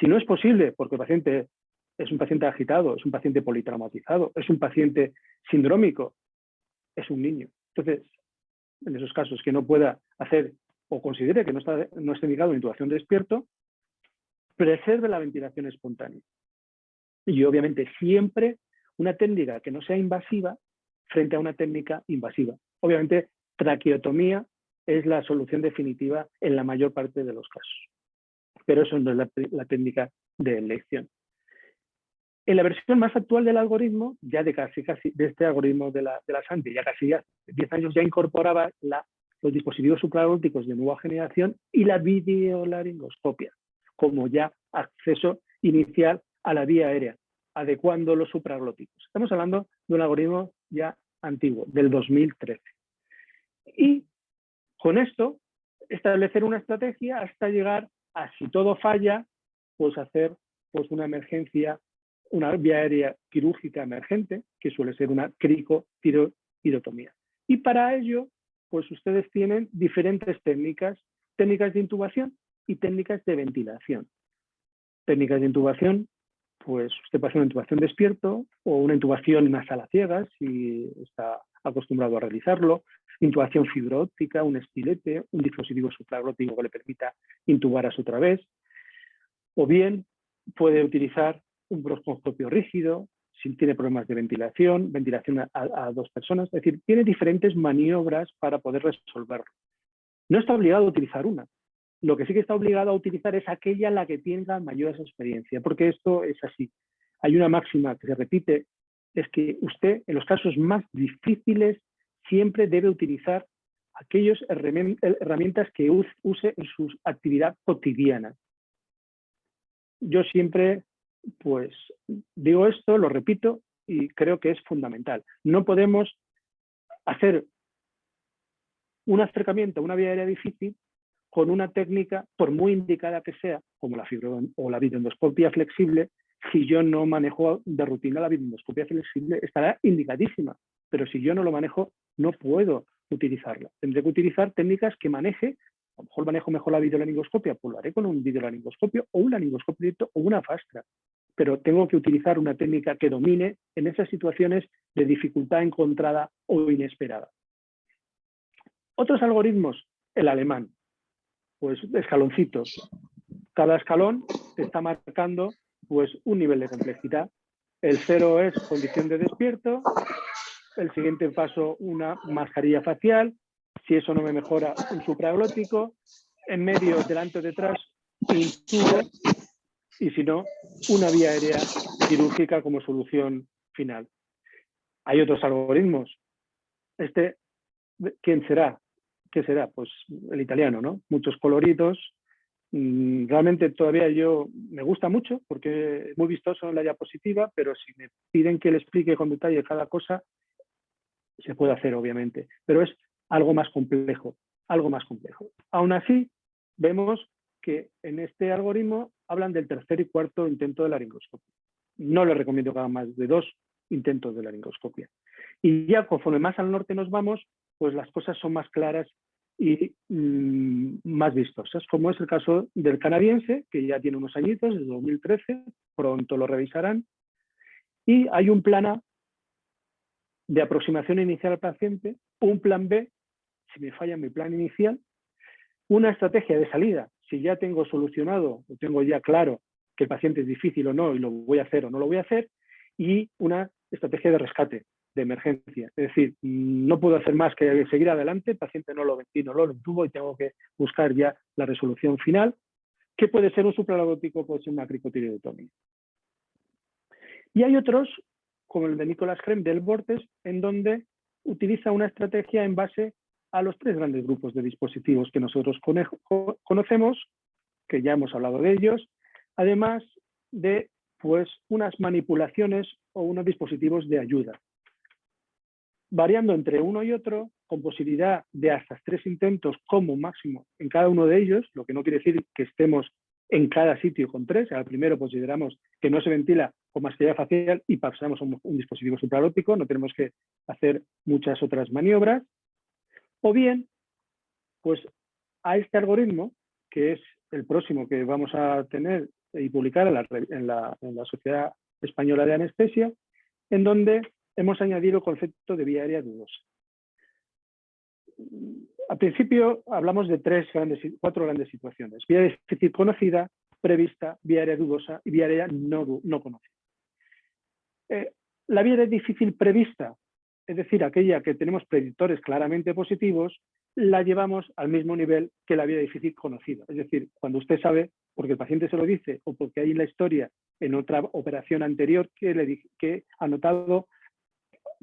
si no es posible, porque el paciente es un paciente agitado, es un paciente politraumatizado, es un paciente sindrómico, es un niño. Entonces, en esos casos que no pueda hacer o considere que no está indicado una intubación despierto, preserve la ventilación espontánea. Y obviamente siempre una técnica que no sea invasiva frente a una técnica invasiva. Obviamente, traqueotomía es la solución definitiva en la mayor parte de los casos. Pero eso no es la técnica de elección. En la versión más actual del algoritmo, ya de este algoritmo de la SANTE, ya casi 10 años, ya incorporaba los dispositivos supraglóticos de nueva generación y la videolaringoscopia, como ya acceso inicial a la vía aérea, adecuando los supraglóticos. Estamos hablando de un algoritmo ya antiguo, del 2013. Y con esto, establecer una estrategia hasta llegar a, si todo falla, pues hacer pues, una emergencia, una vía aérea quirúrgica emergente, que suele ser una cricotiroidotomía. Y para ello, pues ustedes tienen diferentes técnicas de intubación y técnicas de ventilación. Técnicas de intubación, pues usted puede hacer una intubación despierto o una intubación nasal a ciegas, si está acostumbrado a realizarlo, intubación fibra óptica, un estilete, un dispositivo supraglótico que le permita intubar a su través, o bien puede utilizar un broncooscopio rígido, si tiene problemas de ventilación a 2 personas, es decir, tiene diferentes maniobras para poder resolverlo. No está obligado a utilizar una. Lo que sí que está obligado a utilizar es aquella en la que tenga mayor experiencia, porque esto es así. Hay una máxima que se repite, es que usted, en los casos más difíciles, siempre debe utilizar aquellas herramientas que use en su actividad cotidiana. Yo siempre, pues, digo esto, lo repito, y creo que es fundamental. No podemos hacer un acercamiento a una vía aérea difícil con una técnica, por muy indicada que sea, como la o la videoendoscopia flexible. Si yo no manejo de rutina la videoendoscopia flexible, estará indicadísima, pero si yo no lo manejo, no puedo utilizarla. Tendré que utilizar técnicas que maneje. A lo mejor manejo mejor la videolaringoscopia, pues lo haré con un videolaringoscopio o un laringoscopio directo o una fast track. Pero tengo que utilizar una técnica que domine en esas situaciones de dificultad encontrada o inesperada. Otros algoritmos, el alemán, pues escaloncitos. Cada escalón te está marcando pues un nivel de complejidad. El 0 es condición de despierto, el siguiente paso una mascarilla facial, si eso no me mejora un supraglótico, en medio, delante o detrás, intubo, y si no, una vía aérea quirúrgica como solución final. Hay otros algoritmos. ¿Quién será? ¿Qué será? Pues el italiano, ¿no? Muchos coloridos. Realmente todavía me gusta mucho porque es muy vistoso en la diapositiva, pero si me piden que le explique con detalle cada cosa, se puede hacer, obviamente, pero es algo más complejo, algo más complejo. Aún así, vemos que en este algoritmo hablan del tercer y cuarto intento de laringoscopia. No les recomiendo que hagan más de 2 intentos de laringoscopia. Y ya conforme más al norte nos vamos, pues las cosas son más claras y más vistosas, como es el caso del canadiense, que ya tiene unos añitos, desde 2013, pronto lo revisarán, y hay un plan A de aproximación inicial al paciente, un plan B, si me falla mi plan inicial, una estrategia de salida, si ya tengo solucionado o tengo ya claro que el paciente es difícil o no y lo voy a hacer o no lo voy a hacer, y una estrategia de rescate, de emergencia. Es decir, no puedo hacer más que seguir adelante, el paciente no lo ventilo, no lo intubo y tengo que buscar ya la resolución final, que puede ser un supralagótico, puede ser una cricotiroidotomía. Y hay otros, como el de Nicolas Creme del Vortex, en donde utiliza una estrategia en base a los 3 grandes grupos de dispositivos que nosotros conocemos, que ya hemos hablado de ellos, además de pues, unas manipulaciones o unos dispositivos de ayuda. Variando entre uno y otro, con posibilidad de hasta 3 intentos como máximo en cada uno de ellos, lo que no quiere decir que estemos en cada sitio con 3. Al primero consideramos que no se ventila con mascarilla facial y pasamos a un dispositivo supraóptico, no tenemos que hacer muchas otras maniobras. O bien, pues a este algoritmo, que es el próximo que vamos a tener y publicar en la Sociedad Española de Anestesia, en donde hemos añadido el concepto de vía aérea dudosa. Al principio hablamos de 4 grandes situaciones: vía difícil conocida, prevista, vía aérea dudosa y vía aérea no conocida. La vía aérea difícil prevista, es decir, aquella que tenemos predictores claramente positivos, la llevamos al mismo nivel que la vía difícil conocida. Es decir, cuando usted sabe, porque el paciente se lo dice o porque hay en la historia, en otra operación anterior, que ha notado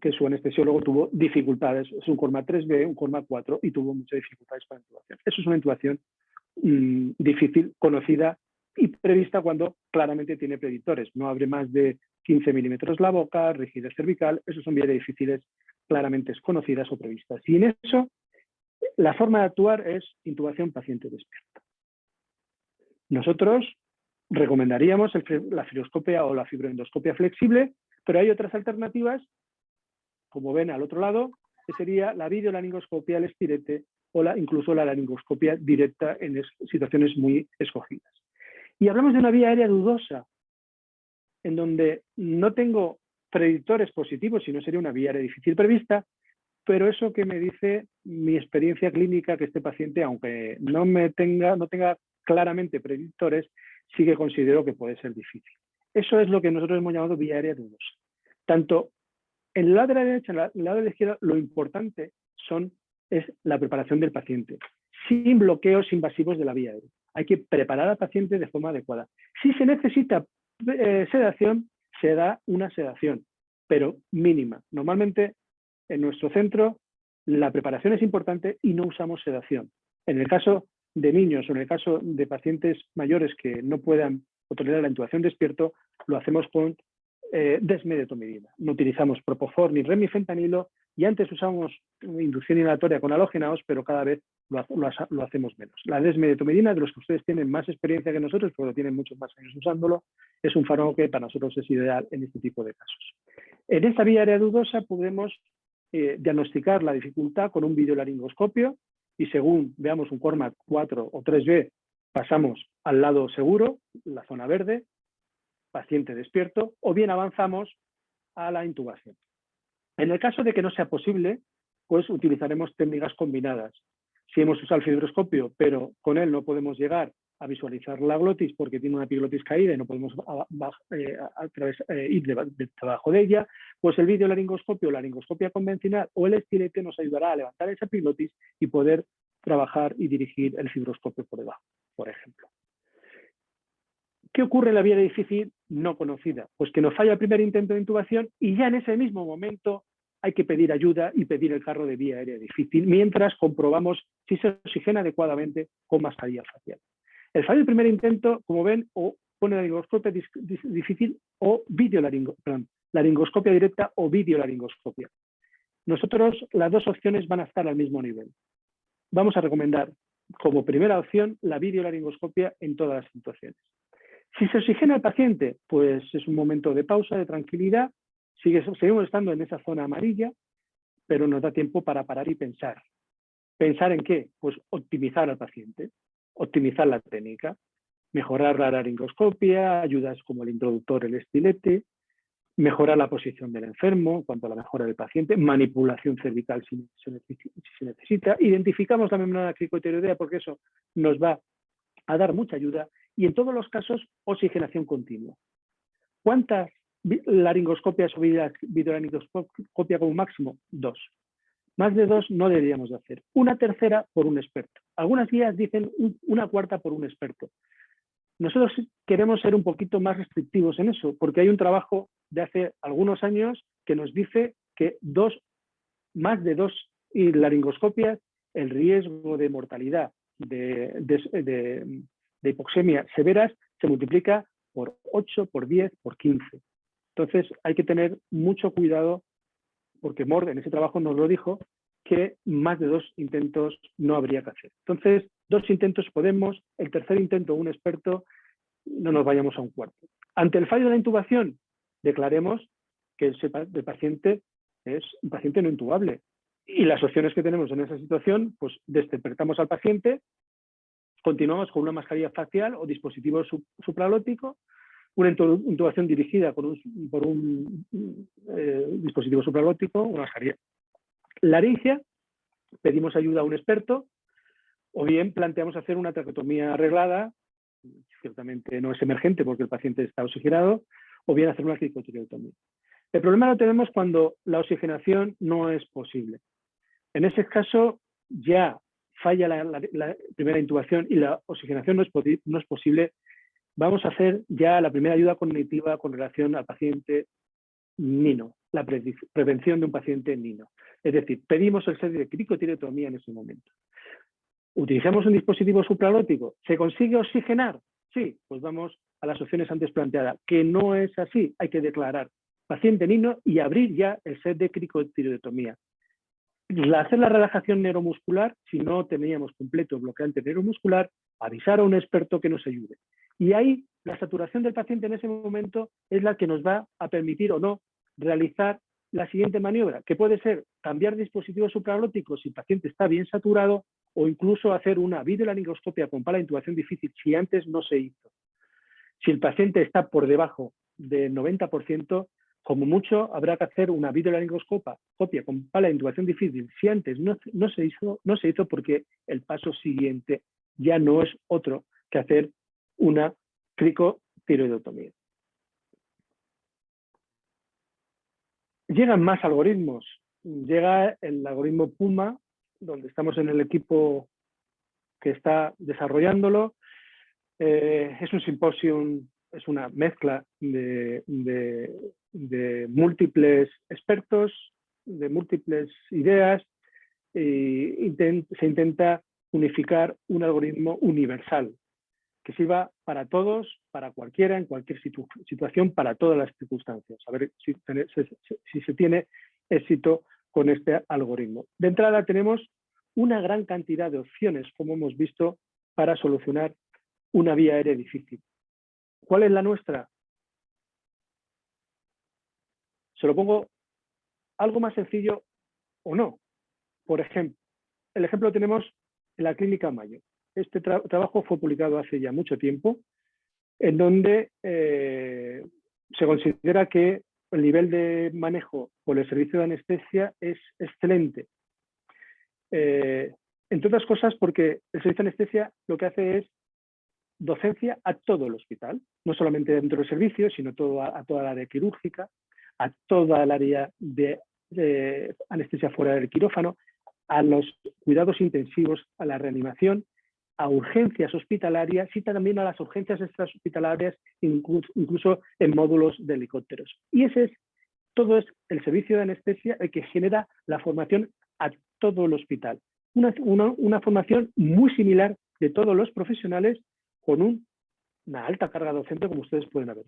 que su anestesiólogo tuvo dificultades. Es un CORMA 3B, un CORMA 4 y tuvo muchas dificultades para la intubación. Eso es una intubación difícil, conocida y prevista cuando claramente tiene predictores. No abre más de 15 milímetros la boca, rigidez cervical. Esos son vías difíciles claramente conocidas o previstas. Y en eso, la forma de actuar es intubación paciente despierto. Nosotros recomendaríamos la filoscopia o la fibroendoscopia flexible, pero hay otras alternativas, como ven al otro lado, que sería la videolaringoscopia al estirete o incluso la laringoscopia directa en situaciones muy escogidas. Y hablamos de una vía aérea dudosa, en donde no tengo predictores positivos, sino sería una vía aérea difícil prevista, pero eso que me dice mi experiencia clínica, que este paciente, aunque no tenga claramente predictores, sí que considero que puede ser difícil. Eso es lo que nosotros hemos llamado vía aérea dudosa. Tanto en el lado de la derecha, en el lado de la izquierda, lo importante es la preparación del paciente, sin bloqueos invasivos de la vía aérea. Hay que preparar al paciente de forma adecuada. Si se necesita sedación, se da una sedación, pero mínima. Normalmente, en nuestro centro, la preparación es importante y no usamos sedación. En el caso de niños o en el caso de pacientes mayores que no puedan tolerar la intubación despierto, lo hacemos con desmedetomidina. No utilizamos propofol ni remifentanilo y antes usamos inducción inhalatoria con halógenaos, pero cada vez lo hacemos menos. La desmedetomidina, de los que ustedes tienen más experiencia que nosotros, porque tienen muchos más años usándolo, es un fármaco que para nosotros es ideal en este tipo de casos. En esta vía aérea dudosa podemos diagnosticar la dificultad con un videolaringoscopio y según veamos un CORMA 4 o 3B, pasamos al lado seguro, la zona verde, paciente despierto, o bien avanzamos a la intubación. En el caso de que no sea posible, pues utilizaremos técnicas combinadas. Si hemos usado el fibroscopio, pero con él no podemos llegar a visualizar la glotis porque tiene una epiglotis caída y no podemos ir debajo de ella, pues el videolaringoscopio, la laringoscopia convencional o el estilete nos ayudará a levantar esa epiglotis y poder trabajar y dirigir el fibroscopio por debajo, por ejemplo. ¿Qué ocurre en la vía difícil no conocida? Pues que nos falla el primer intento de intubación y ya en ese mismo momento hay que pedir ayuda y pedir el carro de vía aérea difícil mientras comprobamos si se oxigena adecuadamente con mascarilla facial. El fallo del primer intento, como ven, o pone laringoscopia difícil o laringoscopia directa o videolaringoscopia. Nosotros las dos opciones van a estar al mismo nivel. Vamos a recomendar como primera opción la videolaringoscopia en todas las situaciones. Si se oxigena el paciente, pues es un momento de pausa, de tranquilidad, seguimos estando en esa zona amarilla, pero nos da tiempo para parar y pensar. ¿Pensar en qué? Pues optimizar al paciente, optimizar la técnica, mejorar la laringoscopia, ayudas como el introductor, el estilete, mejorar la posición del enfermo en cuanto a la mejora del paciente, manipulación cervical si se necesita, identificamos la membrana cricotiroidea porque eso nos va a dar mucha ayuda y en todos los casos oxigenación continua. ¿Cuántas laringoscopias o videolaringoscopia como máximo? 2. Más de 2 no deberíamos de hacer. Una tercera por un experto. Algunas guías dicen una cuarta por un experto. Nosotros queremos ser un poquito más restrictivos en eso, porque hay un trabajo de hace algunos años que nos dice que más de 2 laringoscopias, el riesgo de mortalidad de hipoxemia severas se multiplica por 8, por 10, por 15. Entonces hay que tener mucho cuidado porque Mord en ese trabajo nos lo dijo que más de 2 intentos no habría que hacer. Entonces 2 intentos podemos, el tercer intento un experto, no nos vayamos a un cuarto. Ante el fallo de la intubación, declaremos que el paciente es un paciente no intubable. Y las opciones que tenemos en esa situación, pues despertamos al paciente, continuamos con una mascarilla facial o dispositivo supralótico, una intubación dirigida por un dispositivo supralótico, una mascarilla laringia, pedimos ayuda a un experto, o bien planteamos hacer una traqueotomía arreglada, ciertamente no es emergente porque el paciente está oxigenado, o bien hacer una cricotireotomía. El problema lo tenemos cuando la oxigenación no es posible. En ese caso ya falla la primera intubación y la oxigenación no es posible. Vamos a hacer ya la primera ayuda cognitiva con relación al paciente NINO, la prevención de un paciente NINO. Es decir, pedimos el set de cricotireotomía en ese momento. ¿Utilizamos un dispositivo supralótico? ¿Se consigue oxigenar? Sí, pues vamos a las opciones antes planteadas. Que no es así, hay que declarar paciente NINO y abrir ya el set de cricotireotomía. Hacer la relajación neuromuscular, si no teníamos completo bloqueante neuromuscular, avisar a un experto que nos ayude. Y ahí la saturación del paciente en ese momento es la que nos va a permitir o no realizar la siguiente maniobra, que puede ser cambiar dispositivo supralótico si el paciente está bien saturado o incluso hacer una videolaringoscopia con pala de intubación difícil si antes no se hizo. Si el paciente está por debajo del 90%, como mucho habrá que hacer una videolaringoscopia con pala de intubación difícil. Si antes no se hizo porque el paso siguiente ya no es otro que hacer una cricotireotomía. Llegan más algoritmos. Llega el algoritmo PUMA, donde estamos en el equipo que está desarrollándolo. Es un simposium, es una mezcla de múltiples expertos, de múltiples ideas, y se intenta unificar un algoritmo universal que sirva para todos, para cualquiera, en cualquier situación, para todas las circunstancias. A ver si se tiene éxito con este algoritmo. De entrada tenemos una gran cantidad de opciones, como hemos visto, para solucionar una vía aérea difícil. ¿Cuál es la nuestra? Se lo pongo algo más sencillo o no. Por ejemplo, el ejemplo lo tenemos en la Clínica Mayo. Este trabajo fue publicado hace ya mucho tiempo, en donde se considera que el nivel de manejo por el servicio de anestesia es excelente. Entre otras cosas porque el servicio de anestesia lo que hace es docencia a todo el hospital, no solamente dentro del servicio, sino a toda la área quirúrgica, a toda el área de anestesia fuera del quirófano, a los cuidados intensivos, a la reanimación, a urgencias hospitalarias y también a las urgencias extrahospitalarias, incluso en módulos de helicópteros. Y todo es el servicio de anestesia el que genera la formación a todo el hospital. Una formación muy similar de todos los profesionales con una alta carga docente, como ustedes pueden ver.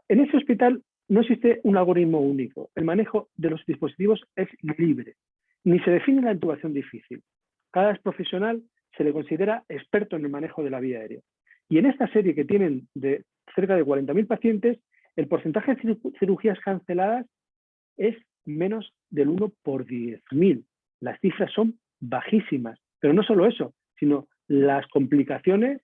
En ese hospital no existe un algoritmo único. El manejo de los dispositivos es libre. Ni se define la intubación difícil. Cada profesional se le considera experto en el manejo de la vía aérea. Y en esta serie que tienen de cerca de 40.000 pacientes, el porcentaje de cirugías canceladas es menos del 1 por 10.000. Las cifras son bajísimas. Pero no solo eso, sino las complicaciones.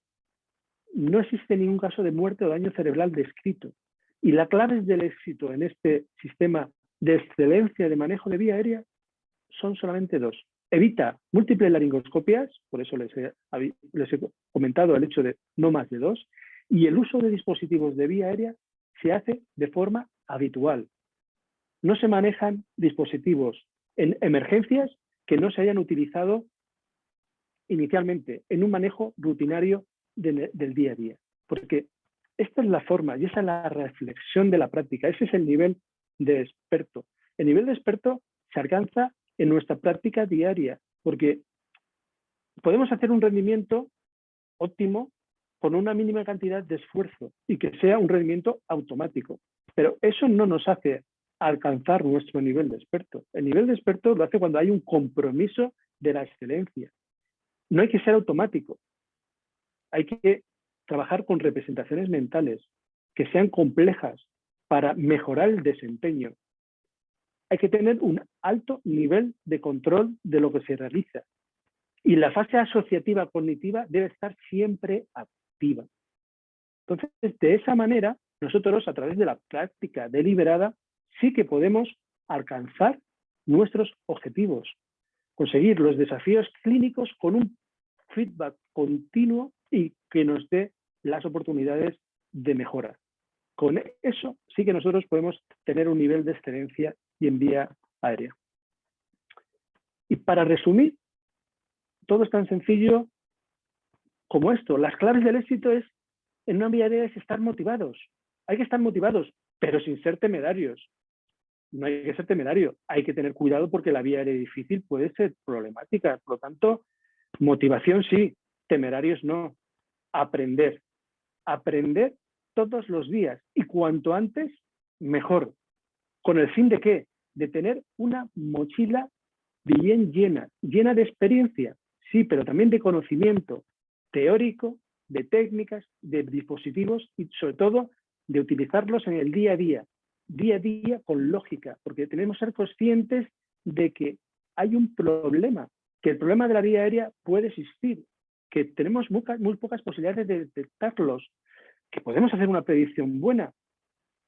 No existe ningún caso de muerte o daño cerebral descrito. Y la clave del éxito en este sistema de excelencia de manejo de vía aérea son solamente dos. Evita múltiples laringoscopias, por eso les he comentado el hecho de no más de 2, y el uso de dispositivos de vía aérea se hace de forma habitual. No se manejan dispositivos en emergencias que no se hayan utilizado inicialmente en un manejo rutinario del día a día. Porque esta es la forma y esa es la reflexión de la práctica. Ese es el nivel de experto. El nivel de experto se alcanza en nuestra práctica diaria, porque podemos hacer un rendimiento óptimo con una mínima cantidad de esfuerzo y que sea un rendimiento automático. Pero eso no nos hace alcanzar nuestro nivel de experto. El nivel de experto lo hace cuando hay un compromiso de la excelencia. No hay que ser automático. Hay que trabajar con representaciones mentales que sean complejas, para mejorar el desempeño. Hay que tener un alto nivel de control de lo que se realiza. Y la fase asociativa cognitiva debe estar siempre activa. Entonces, de esa manera, nosotros, a través de la práctica deliberada, sí que podemos alcanzar nuestros objetivos, conseguir los desafíos clínicos con un feedback continuo y que nos dé las oportunidades de mejora. Con eso sí que nosotros podemos tener un nivel de excelencia y en vía aérea. Y para resumir, todo es tan sencillo como esto. Las claves del éxito en una vía aérea es estar motivados. Hay que estar motivados, pero sin ser temerarios. No hay que ser temerario. Hay que tener cuidado porque la vía aérea difícil puede ser problemática. Por lo tanto, motivación sí, temerarios no. Aprender. Aprender todos los días y cuanto antes, mejor. ¿Con el fin de qué? De tener una mochila bien llena, llena de experiencia, sí, pero también de conocimiento teórico, de técnicas, de dispositivos y sobre todo de utilizarlos en el día a día con lógica, porque tenemos que ser conscientes de que hay un problema, que el problema de la vía aérea puede existir, que tenemos muy pocas posibilidades de detectarlos, que podemos hacer una predicción buena,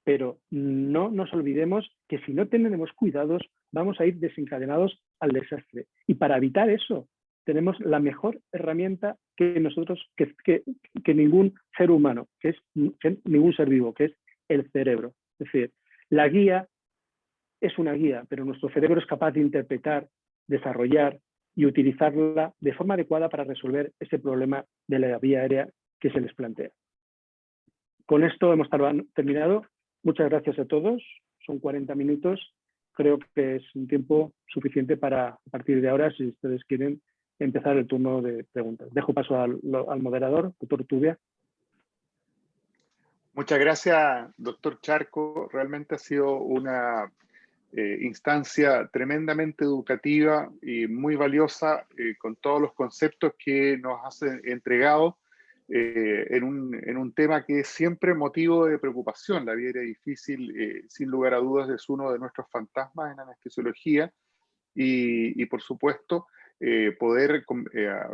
pero no nos olvidemos que si no tenemos cuidados vamos a ir desencadenados al desastre. Y para evitar eso tenemos la mejor herramienta que nosotros, que ningún ser humano, que ningún ser vivo, que es el cerebro. Es decir, la guía es una guía, pero nuestro cerebro es capaz de interpretar, desarrollar y utilizarla de forma adecuada para resolver ese problema de la vía aérea que se les plantea. Con esto hemos terminado. Muchas gracias a todos. Son 40 minutos. Creo que es un tiempo suficiente para, a partir de ahora, si ustedes quieren, empezar el turno de preguntas. Dejo paso al moderador, doctor Tubia. Muchas gracias, doctor Charco. Realmente ha sido una instancia tremendamente educativa y muy valiosa con todos los conceptos que nos has entregado en un tema que es siempre motivo de preocupación. La vía aérea difícil, sin lugar a dudas, es uno de nuestros fantasmas en la anestesiología y por supuesto, poder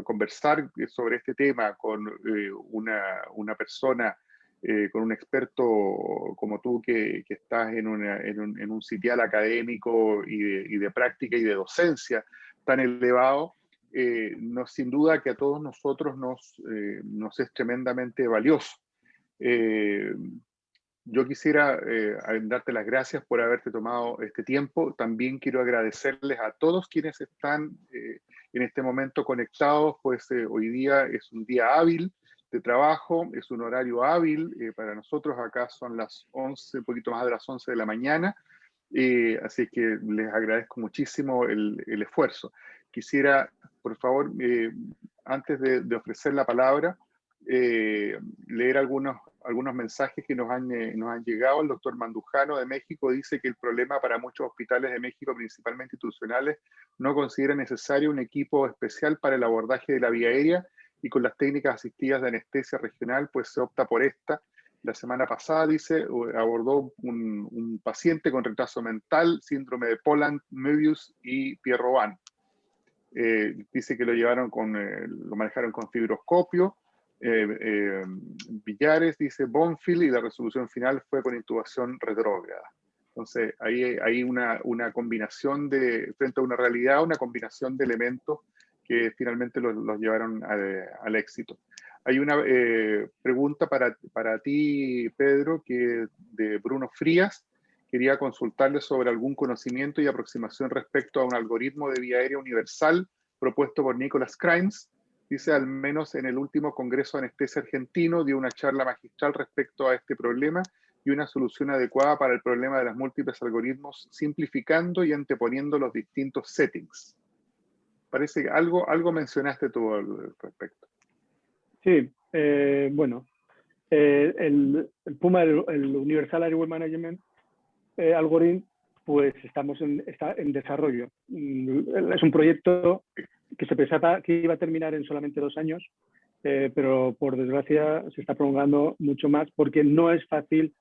conversar sobre este tema con una persona, con un experto como tú que estás en un sitial académico y de práctica y de docencia tan elevado, sin duda que a todos nosotros nos es tremendamente valioso. Yo quisiera darte las gracias por haberte tomado este tiempo. También quiero agradecerles a todos quienes están en este momento conectados, pues hoy día es un día hábil de trabajo, es un horario hábil para nosotros. Acá son las 11, un poquito más de las 11 de la mañana. Así que les agradezco muchísimo el esfuerzo. Quisiera, por favor, antes de ofrecer la palabra, leer algunos mensajes que nos han llegado. El doctor Mandujano de México dice que el problema para muchos hospitales de México, principalmente institucionales, no considera necesario un equipo especial para el abordaje de la vía aérea y con las técnicas asistidas de anestesia regional, pues se opta por esta. La semana pasada, dice, abordó un paciente con retraso mental, síndrome de Poland-Möbius y Pierre-Robin. Dice que lo manejaron con fibroscopio. Villares dice Bonfield y la resolución final fue con intubación retrógrada. Entonces, ahí hay una combinación frente a una realidad, una combinación de elementos que finalmente los llevaron al éxito. Hay una pregunta para ti, Pedro, que de Bruno Frías. Quería consultarle sobre algún conocimiento y aproximación respecto a un algoritmo de vía aérea universal propuesto por Nicholas Crimes. Dice, al menos en el último Congreso de Anestesia Argentino, dio una charla magistral respecto a este problema y una solución adecuada para el problema de los múltiples algoritmos, simplificando y anteponiendo los distintos settings. Parece que algo mencionaste tú al respecto. Sí, bueno, el PUMA, el Universal Airway Management Algorithm, pues está en desarrollo. Es un proyecto que se pensaba que iba a terminar en solamente 2 años, pero por desgracia se está prolongando mucho más porque no es fácil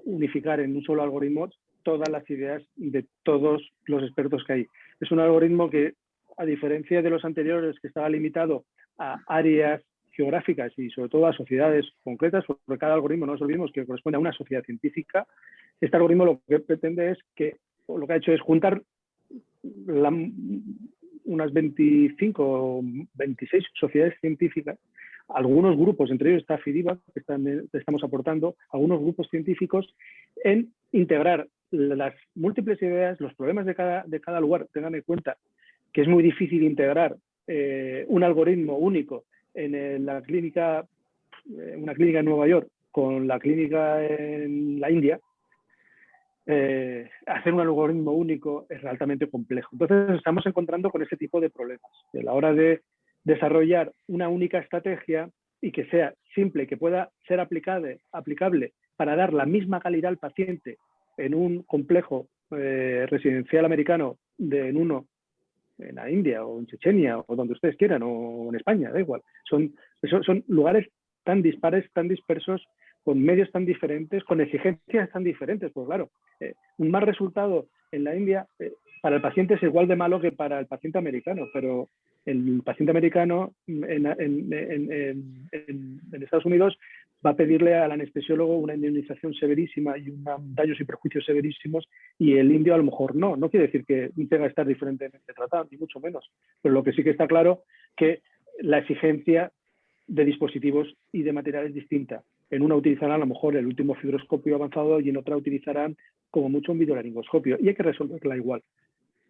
unificar en un solo algoritmo todas las ideas de todos los expertos que hay. Es un algoritmo que, a diferencia de los anteriores, que estaba limitado a áreas geográficas y sobre todo a sociedades concretas, porque cada algoritmo, no nos olvidemos que corresponde a una sociedad científica, este algoritmo lo que pretende es que, lo que ha hecho es juntar unas 25 o 26 sociedades científicas, algunos grupos, entre ellos está FIDIBA, que estamos aportando, algunos grupos científicos, en integrar las múltiples ideas, los problemas de cada lugar. Tengan en cuenta que es muy difícil integrar un algoritmo único en una clínica en Nueva York con la clínica en la India. Hacer un algoritmo único es altamente complejo. Entonces estamos encontrando con ese tipo de problemas. A la hora de desarrollar una única estrategia y que sea simple, que pueda ser aplicable para dar la misma calidad al paciente en un complejo residencial americano en la India o en Chechenia o donde ustedes quieran, o en España, da igual. Son lugares tan dispares, tan dispersos, con medios tan diferentes, con exigencias tan diferentes. Pues claro, un mal resultado en la India para el paciente es igual de malo que para el paciente americano, pero el paciente americano en Estados Unidos va a pedirle al anestesiólogo una indemnización severísima y daños y perjuicios severísimos, y el indio a lo mejor no. No quiere decir que tenga que estar diferentemente tratado, ni mucho menos. Pero lo que sí que está claro que la exigencia de dispositivos y de material es distinta. En una utilizarán a lo mejor el último fibroscopio avanzado y en otra utilizarán como mucho un videolaringoscopio, y hay que resolverla igual.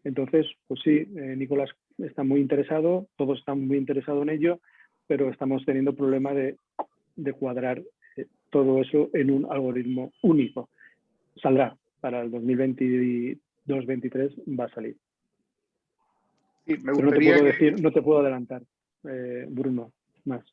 Entonces, pues sí, Nicolás está muy interesado, todos están muy interesados en ello, pero estamos teniendo problema de cuadrar todo eso en un algoritmo único. Saldrá para el 2022-23, va a salir. Sí, me pero no te puedo adelantar, Bruno, más.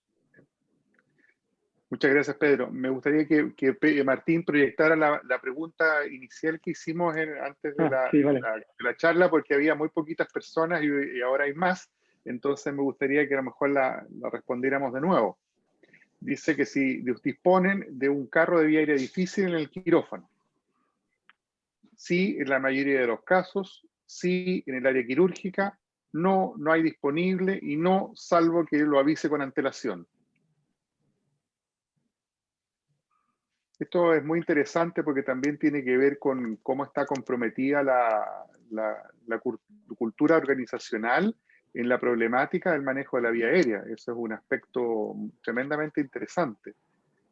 Muchas gracias, Pedro. Me gustaría que Martín proyectara la pregunta inicial que hicimos antes de la charla, porque había muy poquitas personas y ahora hay más. Entonces me gustaría que a lo mejor la respondiéramos de nuevo. Dice que si disponen de un carro de vía aérea difícil en el quirófano. Sí, en la mayoría de los casos. Sí, en el área quirúrgica. No hay disponible, y no, salvo que lo avise con antelación. Esto es muy interesante porque también tiene que ver con cómo está comprometida la cultura organizacional en la problemática del manejo de la vía aérea. Eso es un aspecto tremendamente interesante,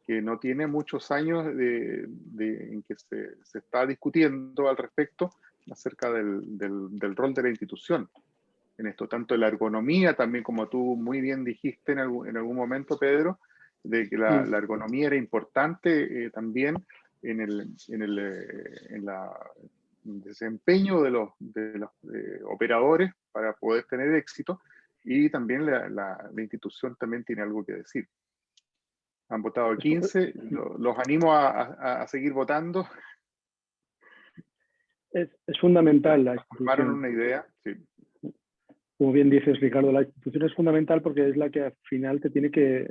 que no tiene muchos años en que se está discutiendo al respecto acerca del rol de la institución en esto. Tanto la ergonomía, también como tú muy bien dijiste en algún momento, Pedro, de que la ergonomía era importante también en el desempeño de los operadores para poder tener éxito, y también la institución también tiene algo que decir. Han votado 15, los animo a seguir votando. Es fundamental la institución. Formaron una idea, sí. Como bien dices, Ricardo, la institución es fundamental porque es la que al final te tiene que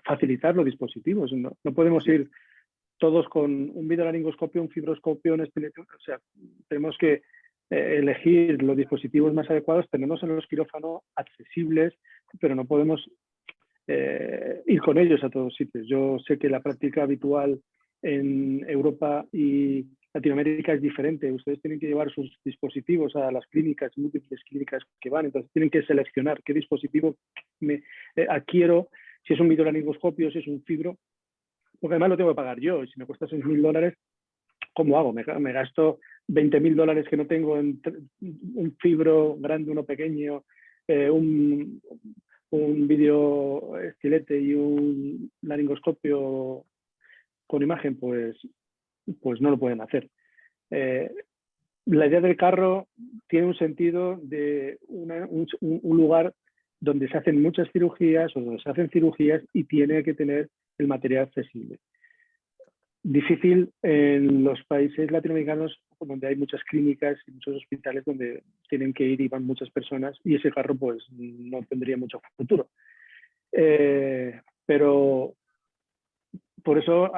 facilitar los dispositivos. No podemos ir todos con un videolaringoscopio, un fibroscopio, un espiletón. O sea, tenemos que elegir los dispositivos más adecuados, tenerlos en los quirófanos accesibles, pero no podemos ir con ellos a todos sitios. Yo sé que la práctica habitual en Europa y Latinoamérica es diferente. Ustedes tienen que llevar sus dispositivos a las clínicas, múltiples clínicas que van, entonces tienen que seleccionar qué dispositivo me adquiero, si es un videolaringoscopio, si es un fibro, porque además lo tengo que pagar yo, y si me cuesta $6.000, ¿cómo hago? Me gasto $20.000 que no tengo en un fibro grande, uno pequeño, un video estilete y un laringoscopio con imagen, pues no lo pueden hacer. La idea del carro tiene un sentido de un lugar donde se hacen muchas cirugías o donde se hacen cirugías y tiene que tener el material accesible. Difícil en los países latinoamericanos donde hay muchas clínicas y muchos hospitales donde tienen que ir y van muchas personas, y ese carro pues no tendría mucho futuro. Pero por eso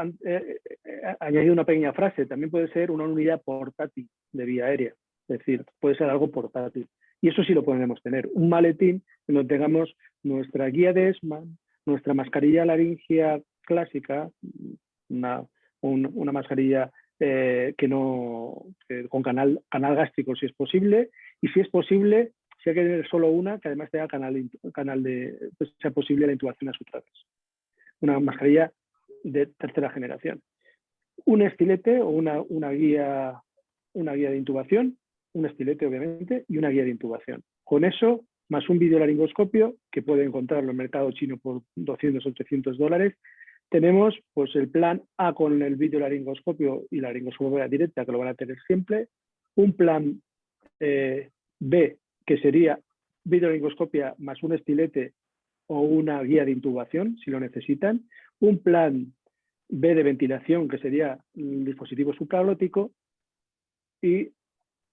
añadido una pequeña frase, también puede ser una unidad portátil de vía aérea, es decir, puede ser algo portátil. Y eso sí lo podemos tener, un maletín en donde tengamos nuestra guía de ESMA, nuestra mascarilla laringea clásica, una mascarilla con canal gástrico si es posible, y si es posible, si hay que tener solo una, que además tenga pues sea posible la intubación a subtraves. Una mascarilla de tercera generación. Un estilete o una guía de intubación, un estilete obviamente, y una guía de intubación. Con eso, más un videolaringoscopio, que puede encontrarlo en el mercado chino por 200 o 300 dólares, tenemos pues el plan A con el videolaringoscopio y la laringoscopia directa, que lo van a tener siempre. Un plan B, que sería videolaringoscopia más un estilete o una guía de intubación, si lo necesitan. Un plan B de ventilación, que sería un dispositivo supraglótico. Y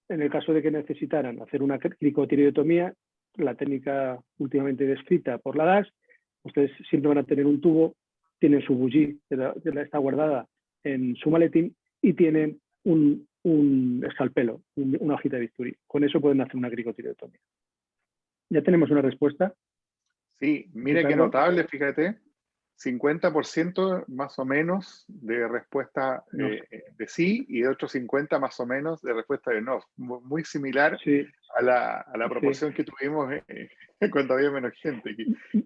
en el caso de que necesitaran hacer una cricotireotomía, la técnica últimamente descrita por la DAS, ustedes siempre van a tener un tubo, tienen su bougie, que está guardada en su maletín, y tienen un escalpelo, una hojita de bisturí. Con eso pueden hacer una cricotireotomía. ¿Ya tenemos una respuesta? Sí, mire qué notable, fíjate. 50% más o menos de respuesta de sí y de otro 50% más o menos de respuesta de no. Muy similar a la proporción que tuvimos cuando había menos gente.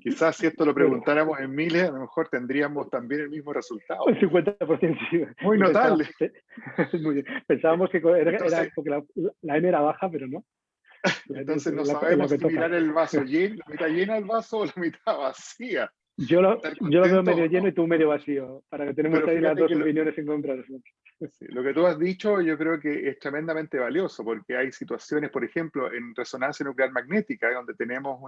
Quizás si esto lo preguntáramos en miles, a lo mejor tendríamos también el mismo resultado. El 50% sí. Muy notable. Muy bien. Pensábamos que era porque la N era baja, pero no. Entonces no sabemos si mirar el vaso lleno, la mitad llena del vaso o la mitad vacía. Yo lo veo medio lleno y tú medio vacío, para que tenemos ahí las dos opiniones encontradas. Sí, lo que tú has dicho yo creo que es tremendamente valioso, porque hay situaciones, por ejemplo, en resonancia nuclear magnética, donde tenemos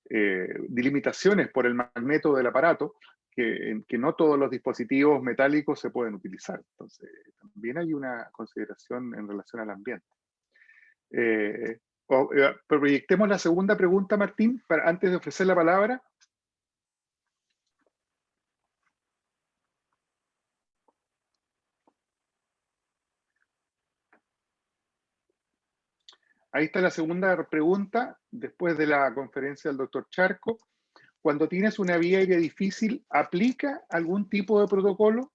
delimitaciones por el magneto del aparato, que no todos los dispositivos metálicos se pueden utilizar. Entonces, también hay una consideración en relación al ambiente. Proyectemos la segunda pregunta, Martín, antes de ofrecer la palabra. Ahí está la segunda pregunta, después de la conferencia del doctor Charco. Cuando tienes una vía aérea difícil, ¿aplica algún tipo de protocolo?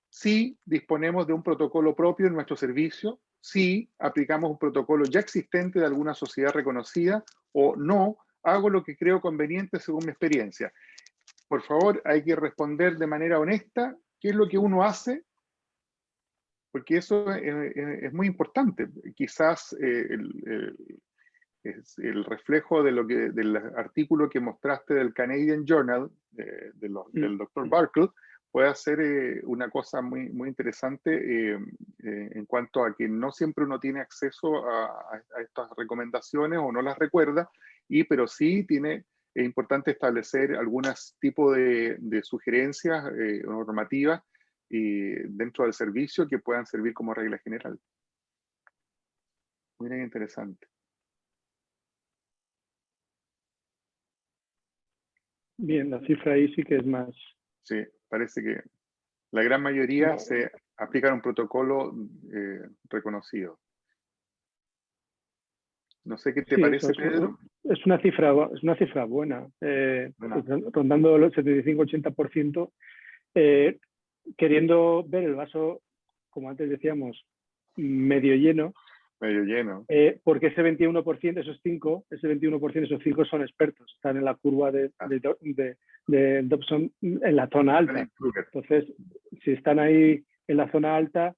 Sí, disponemos de un protocolo propio en nuestro servicio. Sí, aplicamos un protocolo ya existente de alguna sociedad reconocida, o no, hago lo que creo conveniente según mi experiencia. Por favor, hay que responder de manera honesta qué es lo que uno hace, porque eso es muy importante. Quizás es el reflejo del artículo que mostraste del Canadian Journal, del Dr. Barkle, puede ser una cosa muy, muy interesante en cuanto a que no siempre uno tiene acceso a estas recomendaciones o no las recuerda, pero sí es importante establecer algunos tipos de sugerencias o normativas dentro del servicio que puedan servir como regla general. Muy interesante. Bien, la cifra ahí sí que es más. Sí, parece que la gran mayoría se aplican un protocolo reconocido. No sé qué te parece, Pedro. Es una cifra buena. Rondando el 75-80%, queriendo ver el vaso, como antes decíamos, medio lleno. Medio lleno. Porque ese 21%, esos 5 son expertos, están en la curva de Dobson en la zona alta. Entonces, si están ahí en la zona alta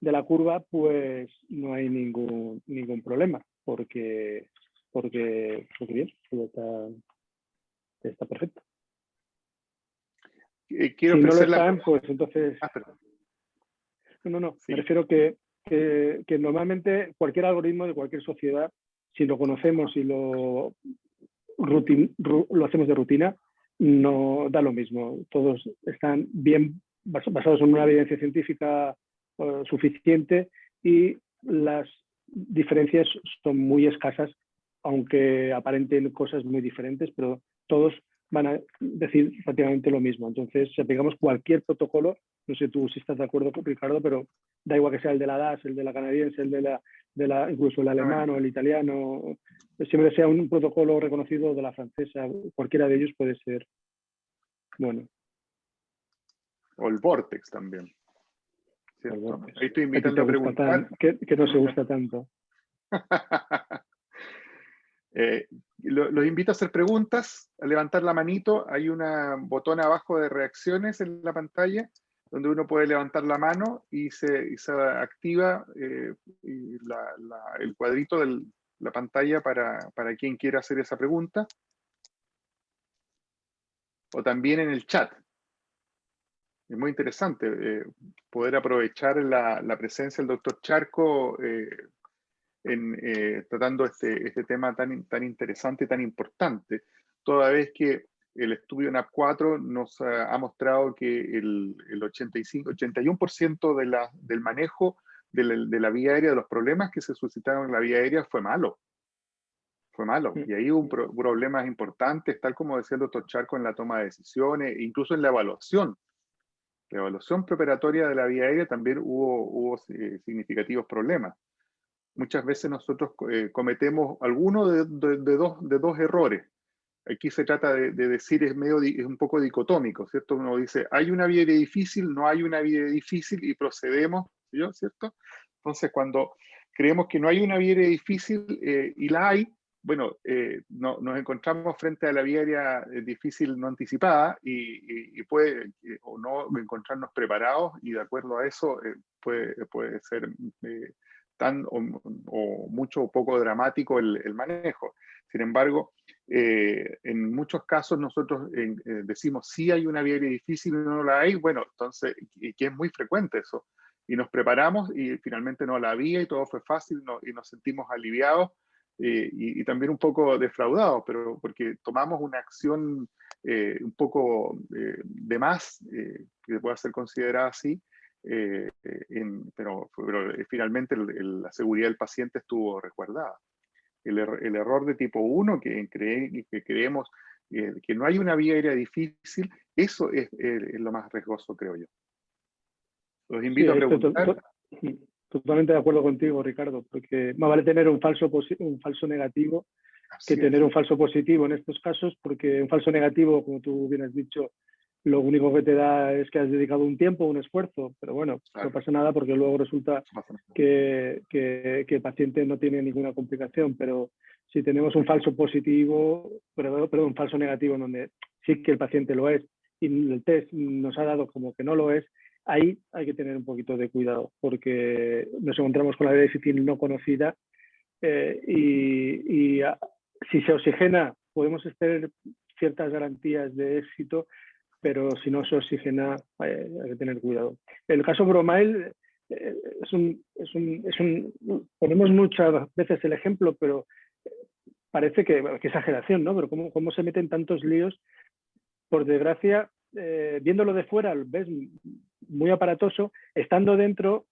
de la curva, pues no hay ningún problema, porque bien, está perfecto. Quiero si no lo están, pues entonces... No, sí. Me refiero que normalmente cualquier algoritmo de cualquier sociedad, si lo conocemos y lo hacemos de rutina, no da lo mismo. Todos están bien basados en una evidencia científica suficiente y las diferencias son muy escasas, aunque aparenten cosas muy diferentes, pero todos van a decir prácticamente lo mismo. Entonces, si aplicamos cualquier protocolo, no sé tú si estás de acuerdo con Ricardo, pero da igual que sea el de la DAS, el de la canadiense, el de la incluso el alemán o el italiano, siempre sea un protocolo reconocido de la francesa, cualquiera de ellos puede ser bueno. O el Vortex también. ¿Cierto? El Vortex. Ahí estoy invitando a preguntar. Que no se gusta tanto. Los invito a hacer preguntas, a levantar la manito. Hay un botón abajo de reacciones en la pantalla donde uno puede levantar la mano y se activa el cuadrito de la pantalla para quien quiera hacer esa pregunta. O también en el chat. Es muy interesante poder aprovechar la presencia del doctor Charco tratando este tema tan interesante y tan importante, toda vez que el estudio NAP4 nos ha mostrado que el 81% del manejo de la vía aérea, de los problemas que se suscitaron en la vía aérea fue malo. Fue malo. Y ahí hubo problemas importantes, tal como decía el doctor Charco, en la toma de decisiones, incluso en la evaluación. La evaluación preparatoria de la vía aérea también hubo significativos problemas. Muchas veces nosotros cometemos alguno de dos errores. Aquí se trata de decir, es un poco dicotómico, ¿cierto? Uno dice, hay una vía aérea difícil, no hay una vía aérea difícil y procedemos, ¿cierto? Entonces, cuando creemos que no hay una vía aérea difícil y la hay, bueno, nos encontramos frente a la vía aérea difícil no anticipada y puede o no encontrarnos preparados y de acuerdo a eso puede ser tan o mucho o poco dramático el manejo. Sin embargo, en muchos casos nosotros decimos sí hay una vía aérea difícil y no la hay, bueno, entonces, y que es muy frecuente eso, y nos preparamos y finalmente no la había y todo fue fácil y nos sentimos aliviados y también un poco defraudados, pero porque tomamos una acción un poco de más, que pueda ser considerada así, pero finalmente la seguridad del paciente estuvo resguardada. El error de tipo 1, que creemos que no hay una vía aérea difícil, eso es lo más riesgoso, creo yo. Los invito a preguntar. Totalmente de acuerdo contigo, Ricardo, porque más vale tener un falso negativo que tener un falso positivo en estos casos, porque un falso negativo, como tú bien has dicho, lo único que te da es que has dedicado un tiempo, un esfuerzo, pero bueno, claro, no pasa nada porque luego resulta que el paciente no tiene ninguna complicación, pero si tenemos un falso positivo, perdón, un falso negativo en donde sí que el paciente lo es y el test nos ha dado como que no lo es, ahí hay que tener un poquito de cuidado porque nos encontramos con la vía difícil no conocida y si se oxigena podemos tener ciertas garantías de éxito, pero si no se oxigena hay que tener cuidado. El caso Bromail ponemos muchas veces el ejemplo, pero parece que exageración, ¿no? Pero cómo se meten tantos líos. Por desgracia, viéndolo de fuera, ves muy aparatoso, estando dentro,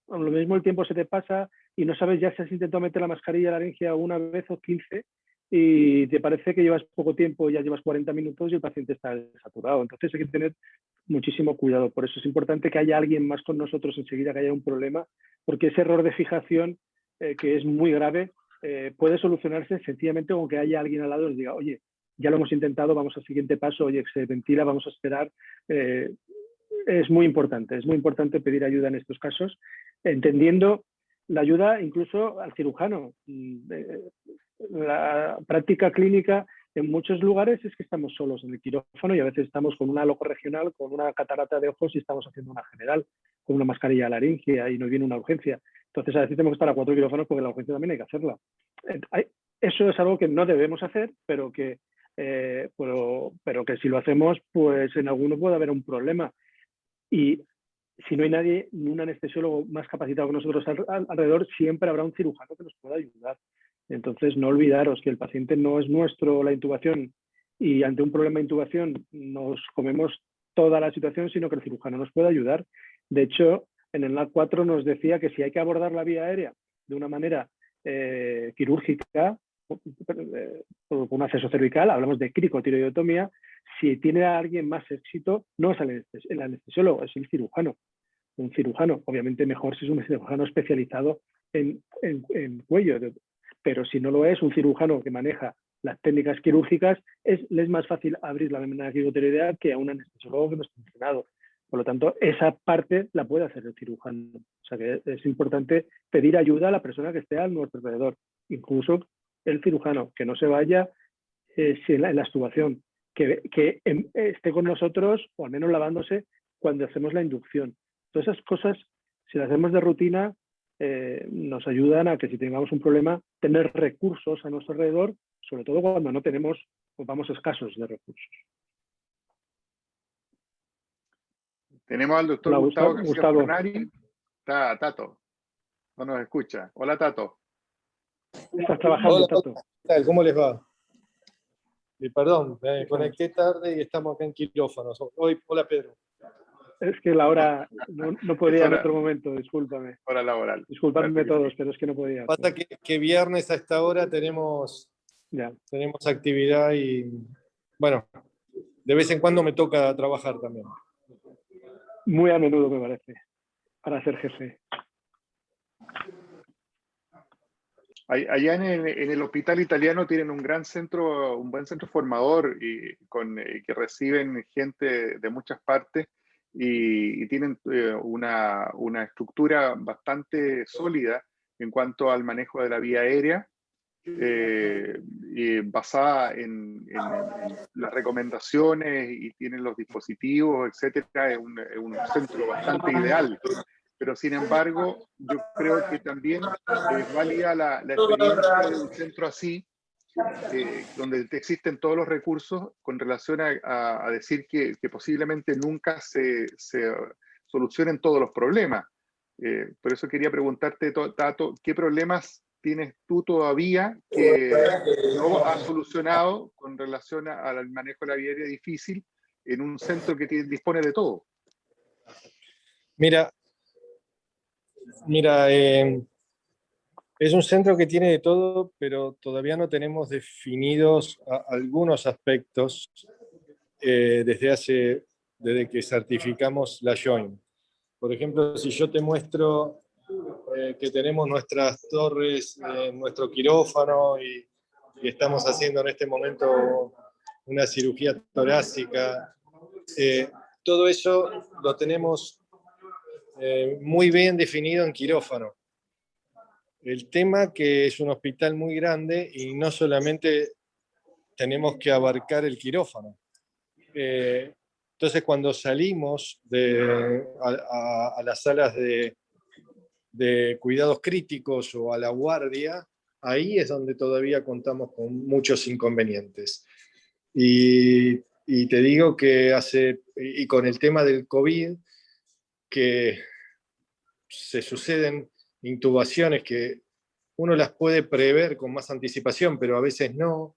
lo mismo el tiempo se te pasa y no sabes ya si has intentado meter la mascarilla laringea una vez o 15 y te parece que llevas poco tiempo, ya llevas 40 minutos y el paciente está saturado. Entonces hay que tener muchísimo cuidado. Por eso es importante que haya alguien más con nosotros enseguida que haya un problema, porque ese error de fijación, que es muy grave, puede solucionarse sencillamente con que haya alguien al lado y nos diga, oye, ya lo hemos intentado, vamos al siguiente paso, oye, se ventila, vamos a esperar. Es muy importante pedir ayuda en estos casos, entendiendo la ayuda incluso al cirujano. La práctica clínica en muchos lugares es que estamos solos en el quirófano y a veces estamos con una loco regional, con una catarata de ojos y estamos haciendo una general, con una mascarilla laringea y nos viene una urgencia. Entonces a veces tenemos que estar a 4 quirófanos porque la urgencia también hay que hacerla. Eso es algo que no debemos hacer, pero que si lo hacemos, pues en alguno puede haber un problema. Y si no hay nadie, ni un anestesiólogo más capacitado que nosotros alrededor, siempre habrá un cirujano que nos pueda ayudar. Entonces, no olvidaros que el paciente no es nuestro la intubación y ante un problema de intubación nos comemos toda la situación, sino que el cirujano nos puede ayudar. De hecho, en el NAP4 nos decía que si hay que abordar la vía aérea de una manera quirúrgica, por un acceso cervical, hablamos de cricotiroidotomía, Si tiene a alguien más éxito, no es el anestesiólogo, es el cirujano. Un cirujano, obviamente mejor si es un cirujano especializado en cuello, pero si no lo es, un cirujano que maneja las técnicas quirúrgicas, le es más fácil abrir la membrana tiroidea que a un anestesiólogo que no está entrenado. Por lo tanto, esa parte la puede hacer el cirujano. O sea que es importante pedir ayuda a la persona que esté a nuestro alrededor, incluso el cirujano, que no se vaya en la extubación, que esté con nosotros, o al menos lavándose, cuando hacemos la inducción. Todas esas cosas, si las hacemos de rutina, nos ayudan a que si tengamos un problema, tener recursos a nuestro alrededor, sobre todo cuando no tenemos o vamos escasos de recursos. Tenemos al doctor Gustavo García Fornari. Está Tato. No nos escucha. Hola, Tato. ¿Estás trabajando, hola, Tato? ¿qué tal? ¿Cómo les va? Perdón, me conecté tarde y estamos acá en quirófanos. Hola, Pedro. Es que la hora no podía en otro momento, discúlpame. Hora laboral. Discúlpame todos, pero es que no podía. Pasa que viernes a esta hora tenemos actividad y, bueno, de vez en cuando me toca trabajar también. Muy a menudo, me parece, para ser jefe. Allá en el hospital italiano tienen un buen centro formador que reciben gente de muchas partes y tienen una estructura bastante sólida en cuanto al manejo de la vía aérea, basada en las recomendaciones, y tienen los dispositivos, etcétera. Es un centro bastante ideal. Pero sin embargo, yo creo que también es válida la experiencia de un centro así, donde existen todos los recursos, con relación a decir que posiblemente nunca se solucionen todos los problemas. Por eso quería preguntarte, Tato, ¿qué problemas tienes tú todavía que no has solucionado con relación al manejo de la vía aérea difícil en un centro que dispone de todo? Mira, es un centro que tiene de todo, pero todavía no tenemos definidos algunos aspectos desde que certificamos la Joint. Por ejemplo, si yo te muestro que tenemos nuestras torres, nuestro quirófano y estamos haciendo en este momento una cirugía torácica, todo eso lo tenemos muy bien definido en quirófano. El tema que es un hospital muy grande y no solamente tenemos que abarcar el quirófano. Entonces, cuando salimos a las salas de cuidados críticos o a la guardia, ahí es donde todavía contamos con muchos inconvenientes. Y te digo que y con el tema del COVID, que se suceden intubaciones que uno las puede prever con más anticipación, pero a veces no,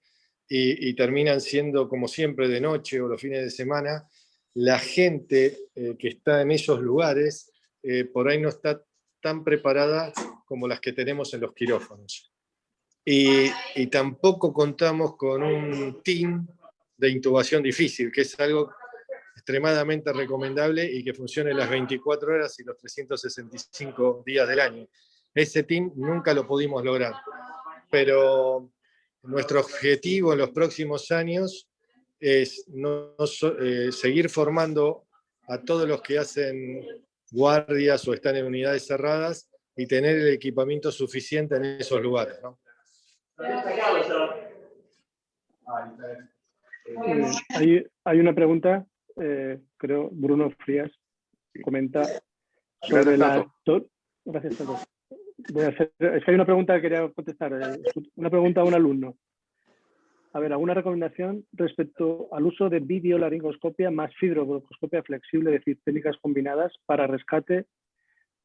y terminan siendo, como siempre, de noche o los fines de semana. La gente que está en esos lugares por ahí no está tan preparada como las que tenemos en los quirófanos. Y tampoco contamos con un team de intubación difícil, que es algo extremadamente recomendable y que funcione las 24 horas y los 365 días del año. Ese team nunca lo pudimos lograr, pero nuestro objetivo en los próximos años es seguir formando a todos los que hacen guardias o están en unidades cerradas y tener el equipamiento suficiente en esos lugares, ¿no? Hay una pregunta, creo, Bruno Frías comenta sobre la... Gracias, Tato. Es que hay una pregunta que quería contestar, una pregunta a un alumno. A ver, ¿alguna recomendación respecto al uso de videolaringoscopia más fibrobroncoscopia flexible, es decir, técnicas combinadas para rescate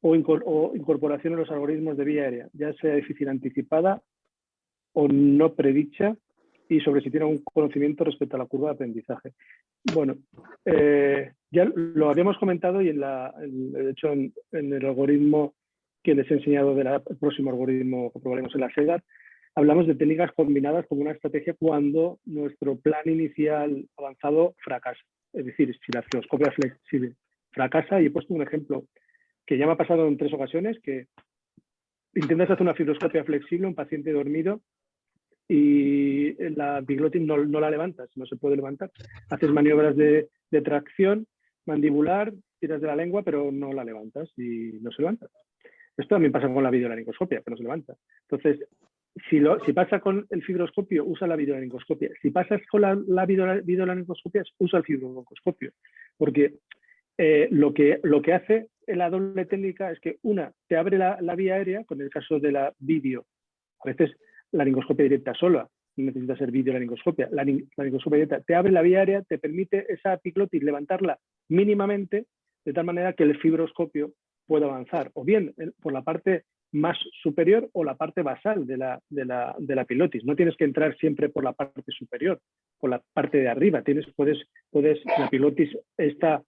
o incorporación en los algoritmos de vía aérea, ya sea difícil anticipada o no predicha, y sobre si tiene algún conocimiento respecto a la curva de aprendizaje? Bueno, ya lo habíamos comentado, y de hecho en el algoritmo que les he enseñado del próximo algoritmo que probaremos en la SEGAR, hablamos de técnicas combinadas como una estrategia cuando nuestro plan inicial avanzado fracasa. Es decir, si la fibroscopia flexible fracasa, y he puesto un ejemplo que ya me ha pasado en 3 ocasiones, que intentas hacer una fibroscopia flexible a un paciente dormido y la epiglotis no la levantas, no se puede levantar. Haces maniobras de tracción mandibular, tiras de la lengua, pero no la levantas y no se levanta. Esto también pasa con la videolaringoscopia, que no se levanta. Entonces, si pasa con el fibroscopio, usa la videolaringoscopia. Si pasas con la videolaringoscopia, usa el fibrobroncoscopio. Porque lo que hace la doble técnica es que, una, te abre la vía aérea, con el caso de la video. A veces la laringoscopia directa sola, no necesita ser videolaringoscopia. La laringoscopia directa te abre la vía aérea, te permite esa epiglotis levantarla mínimamente, de tal manera que el fibroscopio pueda avanzar, o bien por la parte más superior o la parte basal de la epiglotis. No tienes que entrar siempre por la parte superior, por la parte de arriba. La epiglotis está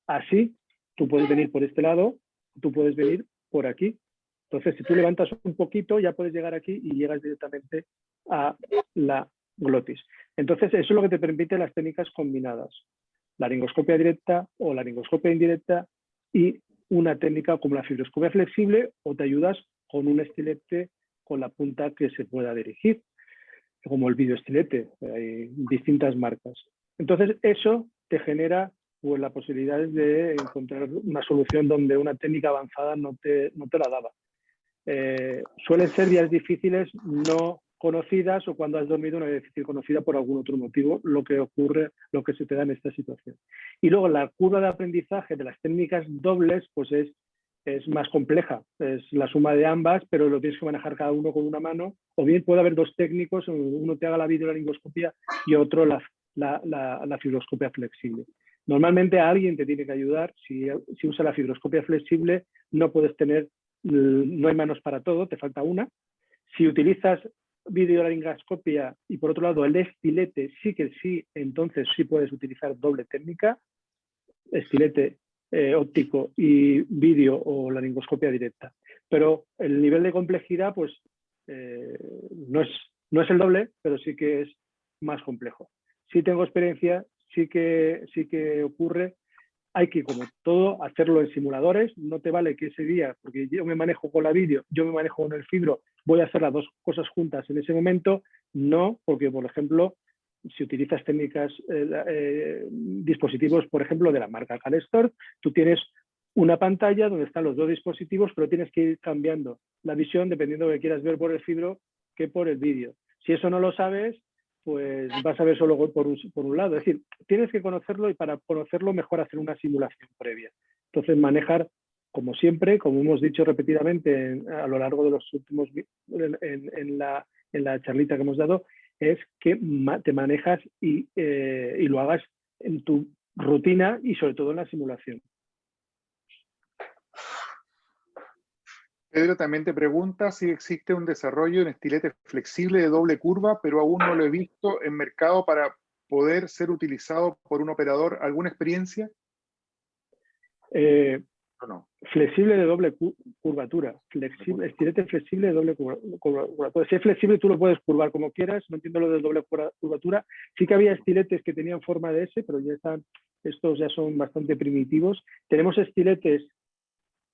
así, tú puedes venir por este lado, tú puedes venir por aquí. Entonces, si tú levantas un poquito, ya puedes llegar aquí y llegas directamente a la glotis. Entonces, eso es lo que te permite las técnicas combinadas. Laringoscopia directa o laringoscopia indirecta y una técnica como la fibroscopia flexible, o te ayudas con un estilete con la punta que se pueda dirigir, como el videoestilete. Hay distintas marcas. Entonces, eso te genera pues, la posibilidad de encontrar una solución donde una técnica avanzada no te la daba. Suelen ser vías difíciles no conocidas, o cuando has dormido una vía difícil conocida por algún otro motivo, lo que se te da en esta situación. Y luego la curva de aprendizaje de las técnicas dobles pues es más compleja, es la suma de ambas, pero lo tienes que manejar cada uno con una mano, o bien puede haber 2 técnicos, uno te haga la videolaringoscopia y otro la fibroscopia flexible. Normalmente alguien te tiene que ayudar. Si usa la fibroscopia flexible, no hay manos para todo, te falta una. Si utilizas videolaringoscopia y por otro lado el estilete, entonces sí puedes utilizar doble técnica, estilete óptico y vídeo o laringoscopia directa. Pero el nivel de complejidad pues no es el doble, pero sí que es más complejo. Sí tengo experiencia, sí que ocurre. Hay que, como todo, hacerlo en simuladores. No te vale que ese día, porque yo me manejo con la vídeo, yo me manejo con el fibro, voy a hacer las 2 cosas juntas en ese momento. No, porque, por ejemplo, si utilizas técnicas, dispositivos, por ejemplo, de la marca Calestor, tú tienes una pantalla donde están los 2 dispositivos, pero tienes que ir cambiando la visión dependiendo de lo que quieras ver por el fibro que por el vídeo. Si eso no lo sabes, pues vas a ver solo por un lado. Es decir, tienes que conocerlo, y para conocerlo mejor hacer una simulación previa. Entonces, manejar, como siempre, como hemos dicho repetidamente a lo largo de los últimos, en la charlita que hemos dado, es que te manejas y lo hagas en tu rutina y sobre todo en la simulación. Pedro también te pregunta si existe un desarrollo en estilete flexible de doble curva, pero aún no lo he visto en mercado para poder ser utilizado por un operador. ¿Alguna experiencia? No. Flexible de doble curvatura. Estilete flexible de doble curvatura. Si es flexible, tú lo puedes curvar como quieras. No entiendo lo de doble curvatura. Sí que había estiletes que tenían forma de S, pero estos ya son bastante primitivos. Tenemos estiletes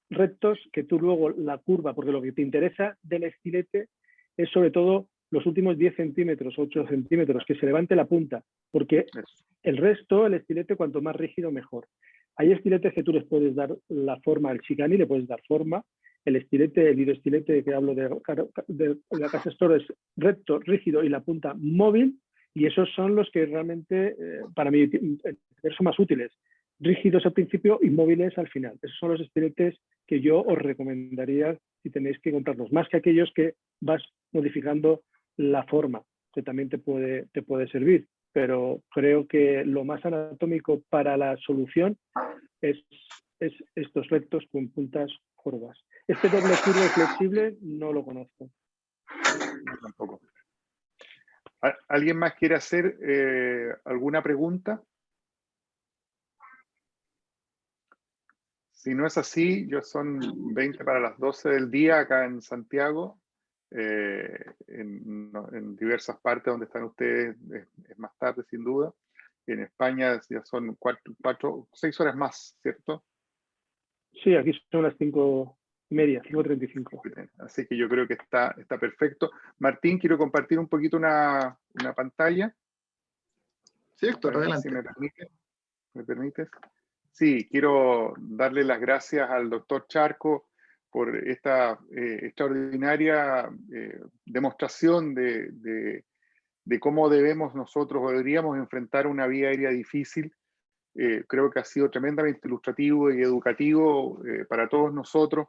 rectos que tú luego la curva, porque lo que te interesa del estilete es sobre todo los últimos 10 centímetros, 8 centímetros, que se levante la punta, porque el resto, el estilete, cuanto más rígido, mejor. Hay estiletes que tú les puedes dar la forma al Chicani, le puedes dar forma. El videoestilete que hablo de la Calestor es recto, rígido y la punta móvil, y esos son los que realmente, para mí, son más útiles. Rígidos al principio y móviles al final. Esos son los estiletes que yo os recomendaría si tenéis que comprarlos, más que aquellos que vas modificando la forma, que también te puede servir. Pero creo que lo más anatómico para la solución es estos rectos con puntas curvas. Este doble curva flexible no lo conozco. No, tampoco. ¿Alguien más quiere hacer alguna pregunta? Si no es así, son 20 para las 12 del día acá en Santiago. en diversas partes donde están ustedes es más tarde, sin duda. En España ya son 6 horas más, ¿cierto? Sí, aquí son las 5:30, 5:35. Así que yo creo que está perfecto. Martín, quiero compartir un poquito una pantalla. Sí, Héctor, adelante. Si me permites. Sí, quiero darle las gracias al doctor Charco por esta extraordinaria demostración de cómo nosotros deberíamos enfrentar una vía aérea difícil. Creo que ha sido tremendamente ilustrativo y educativo para todos nosotros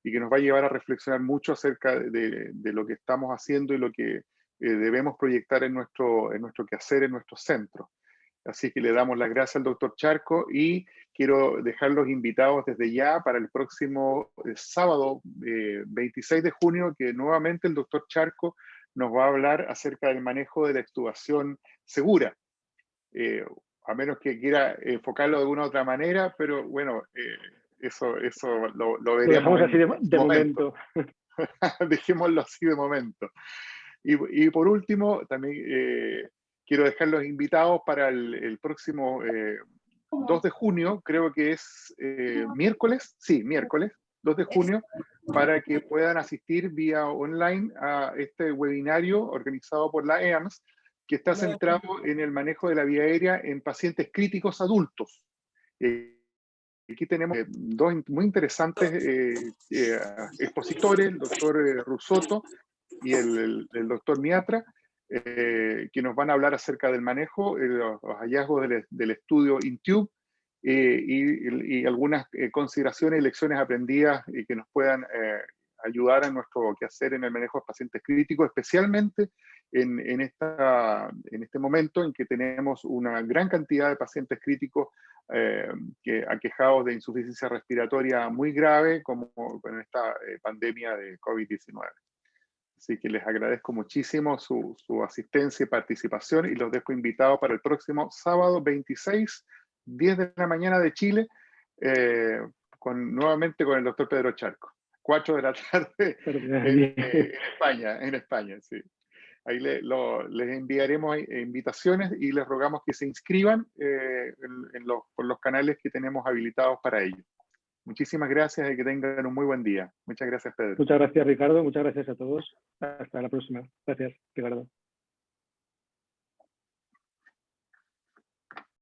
y que nos va a llevar a reflexionar mucho acerca de lo que estamos haciendo y lo que debemos proyectar en nuestro quehacer, en nuestros centros. Así que le damos las gracias al doctor Charco y quiero dejarlos invitados desde ya para el próximo sábado 26 de junio, que nuevamente el doctor Charco nos va a hablar acerca del manejo de la extubación segura. A menos que quiera enfocarlo de alguna otra manera, pero bueno, eso lo veremos. Lo dejamos así de momento. Dejémoslo así de momento. Y por último, también quiero dejarlos invitados para el próximo 2 de junio, creo que es miércoles, 2 de junio, para que puedan asistir vía online a este webinario organizado por la EAMS, que está centrado en el manejo de la vía aérea en pacientes críticos adultos. Aquí tenemos dos muy interesantes expositores, el doctor Rusotto y el doctor Miatra, que nos van a hablar acerca del manejo, los hallazgos del estudio INTUBE y algunas consideraciones y lecciones aprendidas que nos puedan ayudar a nuestro quehacer en el manejo de pacientes críticos, especialmente en este momento en que tenemos una gran cantidad de pacientes críticos aquejados de insuficiencia respiratoria muy grave, como con esta pandemia de COVID-19. Así que les agradezco muchísimo su asistencia y participación y los dejo invitados para el próximo sábado 26, 10 de la mañana de Chile, nuevamente con el doctor Pedro Charco. 4 de la tarde en España, sí. Ahí les enviaremos invitaciones y les rogamos que se inscriban por los canales que tenemos habilitados para ello. Muchísimas gracias y que tengan un muy buen día. Muchas gracias, Pedro. Muchas gracias, Ricardo. Muchas gracias a todos. Hasta la próxima. Gracias, Ricardo.